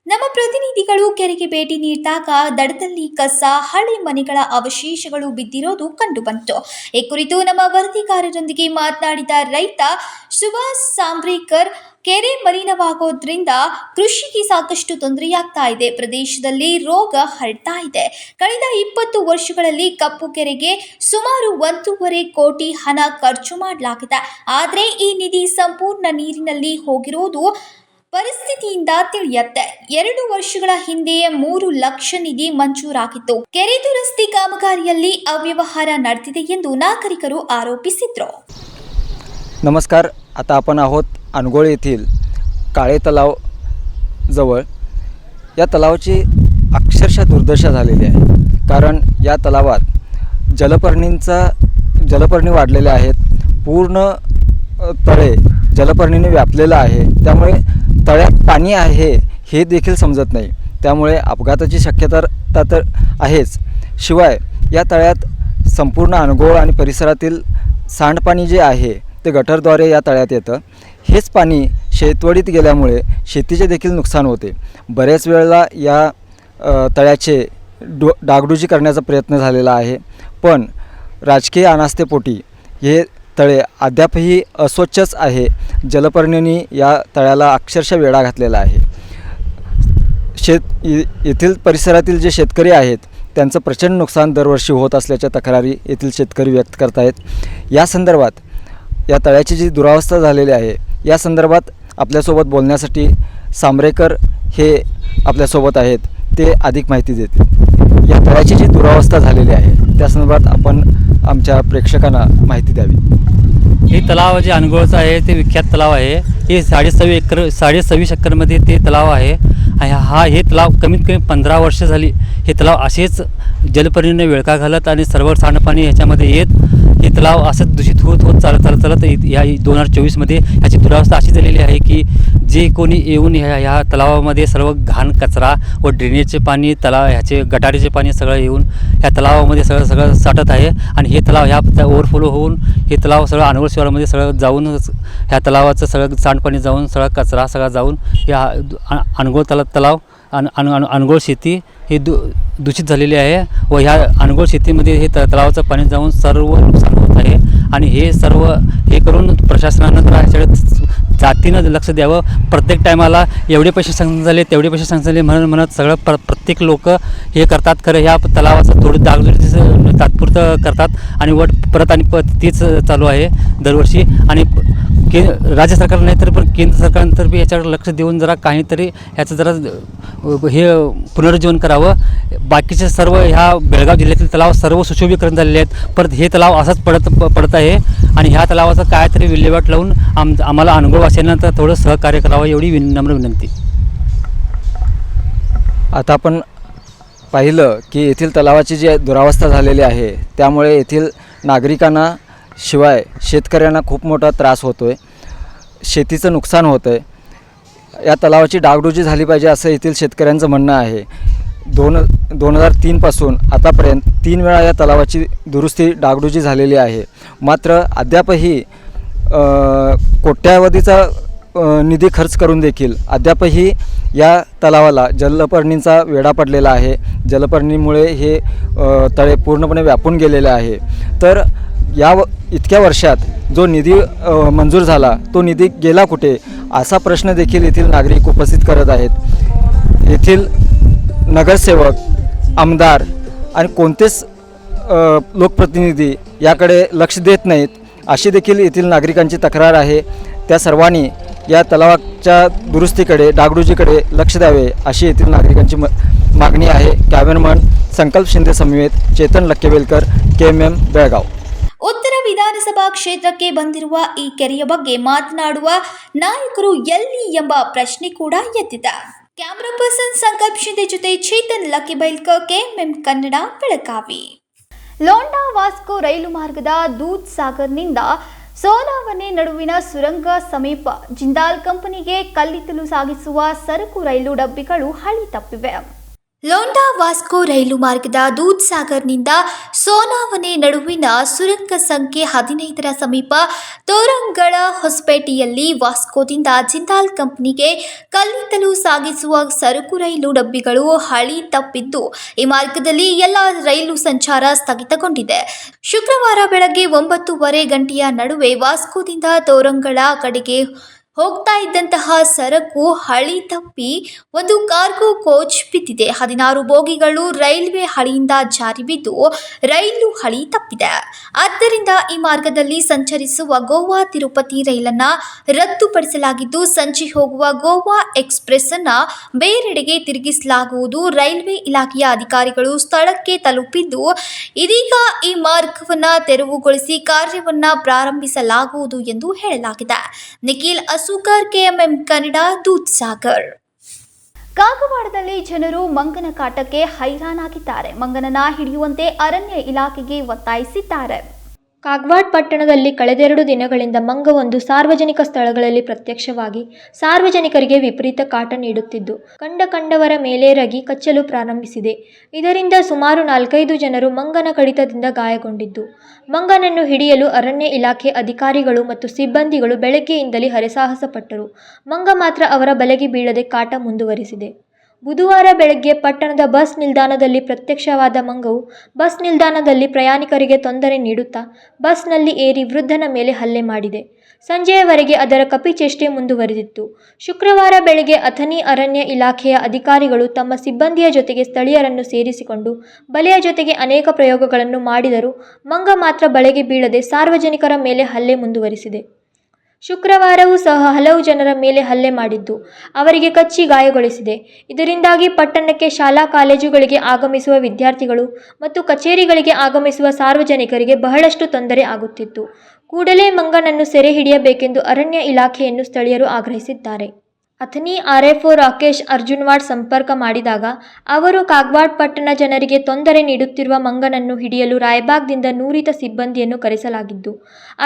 ನಮ್ಮ ಪ್ರತಿನಿಧಿಗಳು ಕೆರೆಗೆ ಭೇಟಿ ನೀಡಿದಾಗ ದಡದಲ್ಲಿ ಕಸ, ಹಳೆ ಮನೆಗಳ ಅವಶೇಷಗಳು ಬಿದ್ದಿರೋದು ಕಂಡುಬಂತು. ಈ ಕುರಿತು ನಮ್ಮ ವರದಿಗಾರರೊಂದಿಗೆ ಮಾತನಾಡಿದ ರೈತ ಸುಭಾಷ್ ಸಾಂಬ್ರೇಕರ್, ಕೆರೆ ಮಲಿನವಾಗೋದ್ರಿಂದ ಕೃಷಿಗೆ ಸಾಕಷ್ಟು ತೊಂದರೆಯಾಗ್ತಾ ಇದೆ. ಪ್ರದೇಶದಲ್ಲಿ ರೋಗ ಹರಡ್ತಾ ಇದೆ. ಕಳೆದ 20 ವರ್ಷಗಳಲ್ಲಿ ಕಪ್ಪು ಕೆರೆಗೆ ಸುಮಾರು 1.5 ಕೋಟಿ ಹಣ ಖರ್ಚು ಮಾಡಲಾಗಿದೆ. ಆದರೆ ಈ ನಿಧಿ ಸಂಪೂರ್ಣ ನೀರಿನಲ್ಲಿ ಹೋಗಿರೋದು ಪರಿಸ್ಥಿತಿಯಿಂದ ತಿಳಿಯುತ್ತೆ. 2 ವರ್ಷಗಳ ಹಿಂದೆ 3 ಲಕ್ಷ ನಿಧಿ ಮಂಜೂರಾಗಿತ್ತು. ಕೆರೆ ದುರಸ್ತಿ ಕಾಮಗಾರಿಯಲ್ಲಿ ಅವ್ಯವಹಾರ ನಡೆದಿದೆ ಎಂದು ನಾಗರಿಕರು ಆರೋಪಿಸಿದ್ರು. नमस्कार. आता आपण आहोत अनगोळ येथील काळे तलाव जवळ. या तलावाची अक्षरशः दुर्दशा झालेली आहे. कारण या तलावात जलपर्णी वाढलेल्या आहेत. पूर्ण तळे जलपर्णीने व्यापलेलं आहे. त्यामुळे तळ्यात पाणी आहे हे देखील समजत नाही. त्यामुळे अपघाताची शक्यता तर आहेच. शिवाय या तळ्यात संपूर्ण अनगोळ आणि परिसरातील सांडपाणी जे आहे ते गटरद्वारे या तळ्यात येतं. हेच पाणी शेतवडीत गेल्यामुळे शेतीचे देखील नुकसान होते. बऱ्याच वेळेला या तळ्याचे डागडुजी करण्याचा प्रयत्न झालेला आहे. पण राजकीय अनास्थेपोटी हे तळे अद्यापही अस्वच्छच आहे. जलपर्णींनी या तळ्याला अक्षरशः वेढा घातलेला आहे. येथील परिसरातील जे शेतकरी आहेत त्यांचं प्रचंड नुकसान दरवर्षी होत असल्याच्या तक्रारी येथील शेतकरी व्यक्त करत आहेत. या संदर्भात या तळ्याची जी दुरावस्था झालेली आहे या संदर्भात आपल्यासोबत बोलण्यासाठी सांब्रेकर हे आपल्यासोबत आहेत. ते अधिक माहिती देतील. या तळ्याची जी दुरावस्था झालेली आहे त्या संदर्भात आपण आमच्या प्रेक्षकांना माहिती द्यावी. हे तलाव जे अनगोळचं आहे ते विख्यात तलाव आहे. हे 26.5 एकरमध्ये ते तलाव आहे हे तलाव कमीत कमी 15 वर्ष झाली हे तलाव असेच जलपर्णीने विळखा घालत आणि सर्व सांडपाणी ह्याच्यामध्ये येत हे तलाव असंच दूषित होत चालत या 2024मध्ये ह्याची दुरावस्था अशी झालेली आहे की जे कोणी येऊन ह्या तलावामध्ये सर्व घाण कचरा व ड्रेनेजचे पाणी ह्याचे गटारीचे पाणी सगळं येऊन ह्या तलावामध्ये सगळं साठत आहे आणि हे तलाव ह्या ओव्हरफ्लो होऊन हे तलाव सगळं अनवळ शहरामध्ये सगळं जाऊन ह्या तलावाचं सगळं सांडपाणी जाऊन सगळा कचरा सगळा जाऊन या अनगोळ तलाव अनगोळ शेती ही दूषित झालेली आहे व ह्या अनगोळ शेतीमध्ये हे तलावाचं पाणी जाऊन सर्व नुकसान होत आहे आणि हे सर्व हे करून प्रशासनानं तर ह्याच्याकडे जातीनं लक्ष द्यावं. प्रत्येक टायमाला एवढे पैसे सँक्शन झाले तेवढे पैसे सँक्शन झाले म्हणत सगळं प्रत्येक लोक हे करतात. खरं ह्या तलावाचं थोडी डागडुजी तात्पुरतं करतात आणि परत आणि तीच चालू आहे दरवर्षी आणि राज्य सरकार नाही तर पण केंद्र सरकारतर्फे याच्यावर लक्ष देऊन जरा काहीतरी ह्याचं जरा हे पुनरुज्जीवन करावं. बाकीचे सर्व ह्या बेळगाव जिल्ह्यातील तलाव सर्व सुशोभीकरण झालेले आहेत परत हे तलाव असाच पडत आहे आणि ह्या तलावाचं कायतरी विल्हेवाट लावून आम्हाला अनुभववासियांना तर थोडं सहकार्य करावं एवढी नम्र विनंती. आता आपण पाहिलं की येथील तलावाची जी दुरावस्था झालेली आहे त्यामुळे येथील नागरिकांना शिवाय शेतकऱ्यांना खूप मोठा त्रास होतो आहे. शेतीचं नुकसान होतं आहे. या तलावाची डागडुजी झाली पाहिजे असं येथील शेतकऱ्यांचं म्हणणं आहे. 2003पासून आतापर्यंत 3 वेळा या तलावाची दुरुस्ती डागडुजी झालेली आहे. मात्र अद्यापही कोट्यावधीचा निधी खर्च करून देखील अद्यापही या तलावाला जलपर्णींचा वेढा पडलेला आहे. जलपर्णीमुळे हे तळे पूर्णपणे व्यापून गेलेले आहे. तर इतक्या वर्षात जो निधी मंजूर झाला तो निधी गेला कुठे असा प्रश्न देखील येथील नागरिक उपस्थित करत आहेत. येथील नगरसेवक आमदार आणि कोणतेच लोकप्रतिनिधी याकडे लक्ष देत नाहीत अशी देखील येथील नागरिकांची तक्रार आहे. त्या सर्वांनी या तलावाच्या दुरुस्तीकडे डागडुजीकडे लक्ष द्यावे अशी येथील नागरिकांची मागणी आहे. कॅमेरामन संकल्प शिंदे समेत चेतन लक्केवेलकर KMM बेळगाव. ಉತ್ತರ ವಿಧಾನಸಭಾ ಕ್ಷೇತ್ರಕ್ಕೆ ಬಂದಿರುವ ಈ ಕೆರೆಯ ಬಗ್ಗೆ ಮಾತನಾಡುವ ನಾಯಕರು ಎಲ್ಲಿ ಎಂಬ ಪ್ರಶ್ನೆ ಕೂಡ ಎದ್ದಿದೆ. ಕ್ಯಾಮರಾ ಪರ್ಸನ್ ಸಂಕಲ್ಪ್ ಶಿಂದೆ ಜೊತೆ ಚೇತನ್ ಲಕ್ಕಿಬೈಲ್ಕರ್ KMM ಕನ್ನಡ ಬೆಳಗಾವಿ. ಲೋಂಡಾ ವಾಸ್ಕೋ ರೈಲು ಮಾರ್ಗದ ದೂದ್ ಸಾಗರ್ನಿಂದ ಸೋನಾವನೆ ನಡುವಿನ ಸುರಂಗ ಸಮೀಪ ಜಿಂದಾಲ್ ಕಂಪನಿಗೆ ಕಲ್ಲಿದ್ದಲು ಸಾಗಿಸುವ ಸರಕು ರೈಲು ಡಬ್ಬಿಗಳು ಹಳಿ ತಪ್ಪಿವೆ. ಲೋಂಡಾ ವಾಸ್ಕೋ ರೈಲು ಮಾರ್ಗದ ದೂದ್ ಸಾಗರ್ನಿಂದ ಸೋನಾವನೆ ನಡುವಿನ ಸುರಂಗ ಸಂಖ್ಯೆ 15ರ ಸಮೀಪ ತೋರಂಗಳ ಹೊಸಪೇಟೆಯಲ್ಲಿ ವಾಸ್ಕೋದಿಂದ ಜಿಂದಾಲ್ ಕಂಪನಿಗೆ ಕಲ್ಲಿದ್ದಲು ಸಾಗಿಸುವ ಸರಕು ರೈಲು ಡಬ್ಬಿಗಳು ಹಳಿ ತಪ್ಪಿದ್ದು ಈ ಮಾರ್ಗದಲ್ಲಿ ಎಲ್ಲ ರೈಲು ಸಂಚಾರ ಸ್ಥಗಿತಗೊಂಡಿದೆ. ಶುಕ್ರವಾರ ಬೆಳಗ್ಗೆ 9:30 ಗಂಟೆಯ ನಡುವೆ ವಾಸ್ಕೋದಿಂದ ತೋರಂಗಳ ಕಡೆಗೆ ಹೋಗ್ತಾ ಇದ್ದಂತಹ ಸರಕು ಹಳಿ ತಪ್ಪಿ ಒಂದು ಕಾರ್ಗೋ ಕೋಚ್ ಬಿದ್ದಿದೆ. 16 ಬೋಗಿಗಳು ರೈಲ್ವೆ ಹಳಿಯಿಂದ ಜಾರಿ ಬಿದ್ದು ರೈಲು ಹಳಿ ತಪ್ಪಿದೆ. ಆದ್ದರಿಂದ ಈ ಮಾರ್ಗದಲ್ಲಿ ಸಂಚರಿಸುವ ಗೋವಾ ತಿರುಪತಿ ರೈಲನ್ನು ರದ್ದುಪಡಿಸಲಾಗಿದ್ದು ಸಂಜೆ ಹೋಗುವ ಗೋವಾ ಎಕ್ಸ್ಪ್ರೆಸ್ ಅನ್ನು ಬೇರೆಡೆಗೆ ತಿರುಗಿಸಲಾಗುವುದು. ರೈಲ್ವೆ ಇಲಾಖೆಯ ಅಧಿಕಾರಿಗಳು ಸ್ಥಳಕ್ಕೆ ತಲುಪಿದ್ದು ಇದೀಗ ಈ ಮಾರ್ಗವನ್ನು ತೆರವುಗೊಳಿಸಿ ಕಾರ್ಯವನ್ನು ಪ್ರಾರಂಭಿಸಲಾಗುವುದು ಎಂದು ಹೇಳಲಾಗಿದೆ. ನಿಖಿಲ್ ಅಸೂಕರ್ KMM ಕನ್ನಡ ದೂದ್ ಸಾಗರ್. ಕಾಗವಾಡದಲ್ಲಿ ಜನರು ಮಂಗನ ಕಾಟಕ್ಕೆ ಹೈರಾಣಾಗಿದ್ದಾರೆ. ಮಂಗನನ್ನ ಹಿಡಿಯುವಂತೆ ಅರಣ್ಯ ಇಲಾಖೆಗೆ ಒತ್ತಾಯಿಸಿದ್ದಾರೆ. ಕಾಗವಾಡ ಪಟ್ಟಣದಲ್ಲಿ ಕಳೆದೆರಡು ದಿನಗಳಿಂದ ಮಂಗವೊಂದು ಸಾರ್ವಜನಿಕ ಸ್ಥಳಗಳಲ್ಲಿ ಪ್ರತ್ಯಕ್ಷವಾಗಿ ಸಾರ್ವಜನಿಕರಿಗೆ ವಿಪರೀತ ಕಾಟ ನೀಡುತ್ತಿದ್ದು ಕಂಡವರ ಮೇಲೆ ರಗಿ ಕಚ್ಚಲು ಪ್ರಾರಂಭಿಸಿದೆ. ಇದರಿಂದ ಸುಮಾರು 4-5 ಜನರು ಮಂಗನ ಕಡಿತದಿಂದ ಗಾಯಗೊಂಡಿದ್ದು ಮಂಗನನ್ನು ಹಿಡಿಯಲು ಅರಣ್ಯ ಇಲಾಖೆ ಅಧಿಕಾರಿಗಳು ಮತ್ತು ಸಿಬ್ಬಂದಿಗಳು ಬೆಳಗ್ಗೆಯಿಂದಲೇ ಹರಸಾಹಸ ಪಟ್ಟರು. ಮಂಗ ಮಾತ್ರ ಅವರ ಬಲೆಗೆ ಬೀಳದೆ ಕಾಟ ಮುಂದುವರಿಸಿದೆ. ಬುಧವಾರ ಬೆಳಗ್ಗೆ ಪಟ್ಟಣದ ಬಸ್ ನಿಲ್ದಾಣದಲ್ಲಿ ಪ್ರತ್ಯಕ್ಷವಾದ ಮಂಗವು ಬಸ್ ನಿಲ್ದಾಣದಲ್ಲಿ ಪ್ರಯಾಣಿಕರಿಗೆ ತೊಂದರೆ ನೀಡುತ್ತಾ ಬಸ್ನಲ್ಲಿ ಏರಿ ವೃದ್ಧನ ಮೇಲೆ ಹಲ್ಲೆ ಮಾಡಿದೆ. ಸಂಜೆಯವರೆಗೆ ಅದರ ಕಪಿಚೇಷ್ಟೆ ಮುಂದುವರೆದಿತ್ತು. ಶುಕ್ರವಾರ ಬೆಳಗ್ಗೆ ಅಥಣಿ ಅರಣ್ಯ ಇಲಾಖೆಯ ಅಧಿಕಾರಿಗಳು ತಮ್ಮ ಸಿಬ್ಬಂದಿಯ ಜೊತೆಗೆ ಸ್ಥಳೀಯರನ್ನು ಸೇರಿಸಿಕೊಂಡು ಬಲೆಯ ಜೊತೆಗೆ ಅನೇಕ ಪ್ರಯೋಗಗಳನ್ನು ಮಾಡಿದರೂ ಮಂಗ ಮಾತ್ರ ಬಲೆಗೆ ಬೀಳದೆ ಸಾರ್ವಜನಿಕರ ಮೇಲೆ ಹಲ್ಲೆ ಮುಂದುವರಿಸಿದೆ. ಶುಕ್ರವಾರವೂ ಸಹ ಹಲವು ಜನರ ಮೇಲೆ ಹಲ್ಲೆ ಮಾಡಿದ್ದು ಅವರಿಗೆ ಕಚ್ಚಿ ಗಾಯಗೊಳಿಸಿದೆ. ಇದರಿಂದಾಗಿ ಪಟ್ಟಣಕ್ಕೆ ಶಾಲಾ ಕಾಲೇಜುಗಳಿಗೆ ಆಗಮಿಸುವ ವಿದ್ಯಾರ್ಥಿಗಳು ಮತ್ತು ಕಚೇರಿಗಳಿಗೆ ಆಗಮಿಸುವ ಸಾರ್ವಜನಿಕರಿಗೆ ಬಹಳಷ್ಟು ತೊಂದರೆ ಆಗುತ್ತಿತ್ತು. ಕೂಡಲೇ ಮಂಗನನ್ನು ಸೆರೆ ಹಿಡಿಯಬೇಕೆಂದು ಅರಣ್ಯ ಇಲಾಖೆಯನ್ನು ಸ್ಥಳೀಯರು ಆಗ್ರಹಿಸಿದ್ದಾರೆ. ಅಥಣಿ RFO ರಾಕೇಶ್ ಅರ್ಜುನ್ವಾಡ್ ಸಂಪರ್ಕ ಮಾಡಿದಾಗ ಅವರು ಕಾಗವಾಡ ಪಟ್ಟಣ ಜನರಿಗೆ ತೊಂದರೆ ನೀಡುತ್ತಿರುವ ಮಂಗನನ್ನು ಹಿಡಿಯಲು ರಾಯಬಾಗ್ದಿಂದ ನುರಿತ ಸಿಬ್ಬಂದಿಯನ್ನು ಕರೆಸಲಾಗಿದ್ದು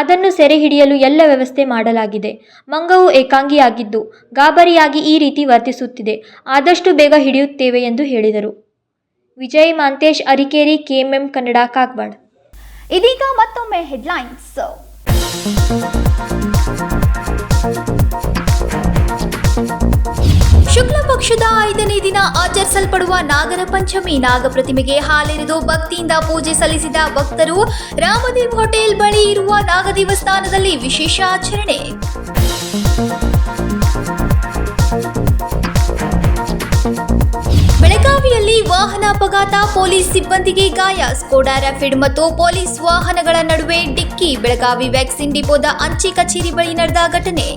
ಅದನ್ನು ಸೆರೆ ಹಿಡಿಯಲು ಎಲ್ಲ ವ್ಯವಸ್ಥೆ ಮಾಡಲಾಗಿದೆ. ಮಂಗವು ಏಕಾಂಗಿಯಾಗಿದ್ದು ಗಾಬರಿಯಾಗಿ ಈ ರೀತಿ ವರ್ತಿಸುತ್ತಿದೆ. ಆದಷ್ಟು ಬೇಗ ಹಿಡಿಯುತ್ತೇವೆ ಎಂದು ಹೇಳಿದರು. ವಿಜಯ್ ಮಾಂತೇಶ್, ಅರಿಕೇರಿ, KMM ಕನ್ನಡ, ಕಾಗವಾಡ. ಇದೀಗ ಮತ್ತೊಮ್ಮೆ ಹೆಡ್ಲೈನ್ಸ್. ಶುಕ್ಲ ಪಕ್ಷದ 5ನೇ ದಿನ ಆಚರಿಸಲ್ಪಡುವ ನಾಗರ ಪಂಚಮಿ ನಾಗ ಪ್ರತಿಮೆಗೆ ಹಾಲೆರೆದು ಭಕ್ತಿಯಿಂದ ಪೂಜೆ ಸಲ್ಲಿಸಿದ ಭಕ್ತರು ರಾಮದೇವ್ ಹೋಟೆಲ್ ಬಳಿ ಇರುವ ನಾಗ ದೇವಸ್ಥಾನದಲ್ಲಿ ವಿಶೇಷ ಆಚರಣೆ. ಬೆಳಗಾವಿಯಲ್ಲಿ ವಾಹನ ಅಪಘಾತ, ಪೊಲೀಸ್ ಸಿಬ್ಬಂದಿಗೆ ಗಾಯ. ಸ್ಕೋಡಾ ರ್ಯಾಪಿಡ್ ಮತ್ತು ಪೊಲೀಸ್ ವಾಹನಗಳ ನಡುವೆ ಡಿಕ್ಕಿ. ಬೆಳಗಾವಿ ವ್ಯಾಕ್ಸಿನ್ ಡಿಪೋದ ಅಂಚೆ ಕಚೇರಿ ಬಳಿ ನಡೆದ ಘಟನೆ.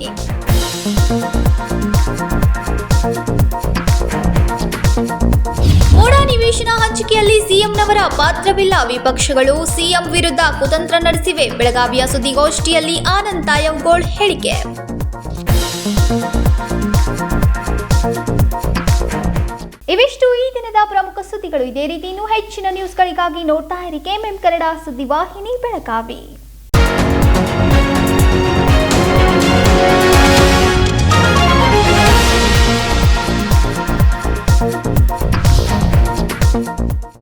ಮೋಡ ನಿವೇಶನ ಹಂಚಿಕೆಯಲ್ಲಿ ಸಿಎಂನವರ ಪಾತ್ರವಿಲ್ಲ. ವಿಪಕ್ಷಗಳು ಸಿಎಂ ವಿರುದ್ಧ ಕುತಂತ್ರ ನಡೆಸಿವೆ. ಬೆಳಗಾವಿಯ ಸುದ್ದಿಗೋಷ್ಠಿಯಲ್ಲಿ ಆನಂದ್ ತಾಯವ್ಗೋಳ್ ಹೇಳಿಕೆ. ಇವಿಷ್ಟು ಈ ದಿನದ ಪ್ರಮುಖ ಸುದ್ದಿಗಳು. ಇದೇ ರೀತಿ ಇನ್ನೂ ಹೆಚ್ಚಿನ ನ್ಯೂಸ್ಗಳಿಗಾಗಿ ನೋಡ್ತಾ ಇರಿ KMM ಕನ್ನಡ ಸುದ್ದಿವಾಹಿನಿ ಬೆಳಗಾವಿ.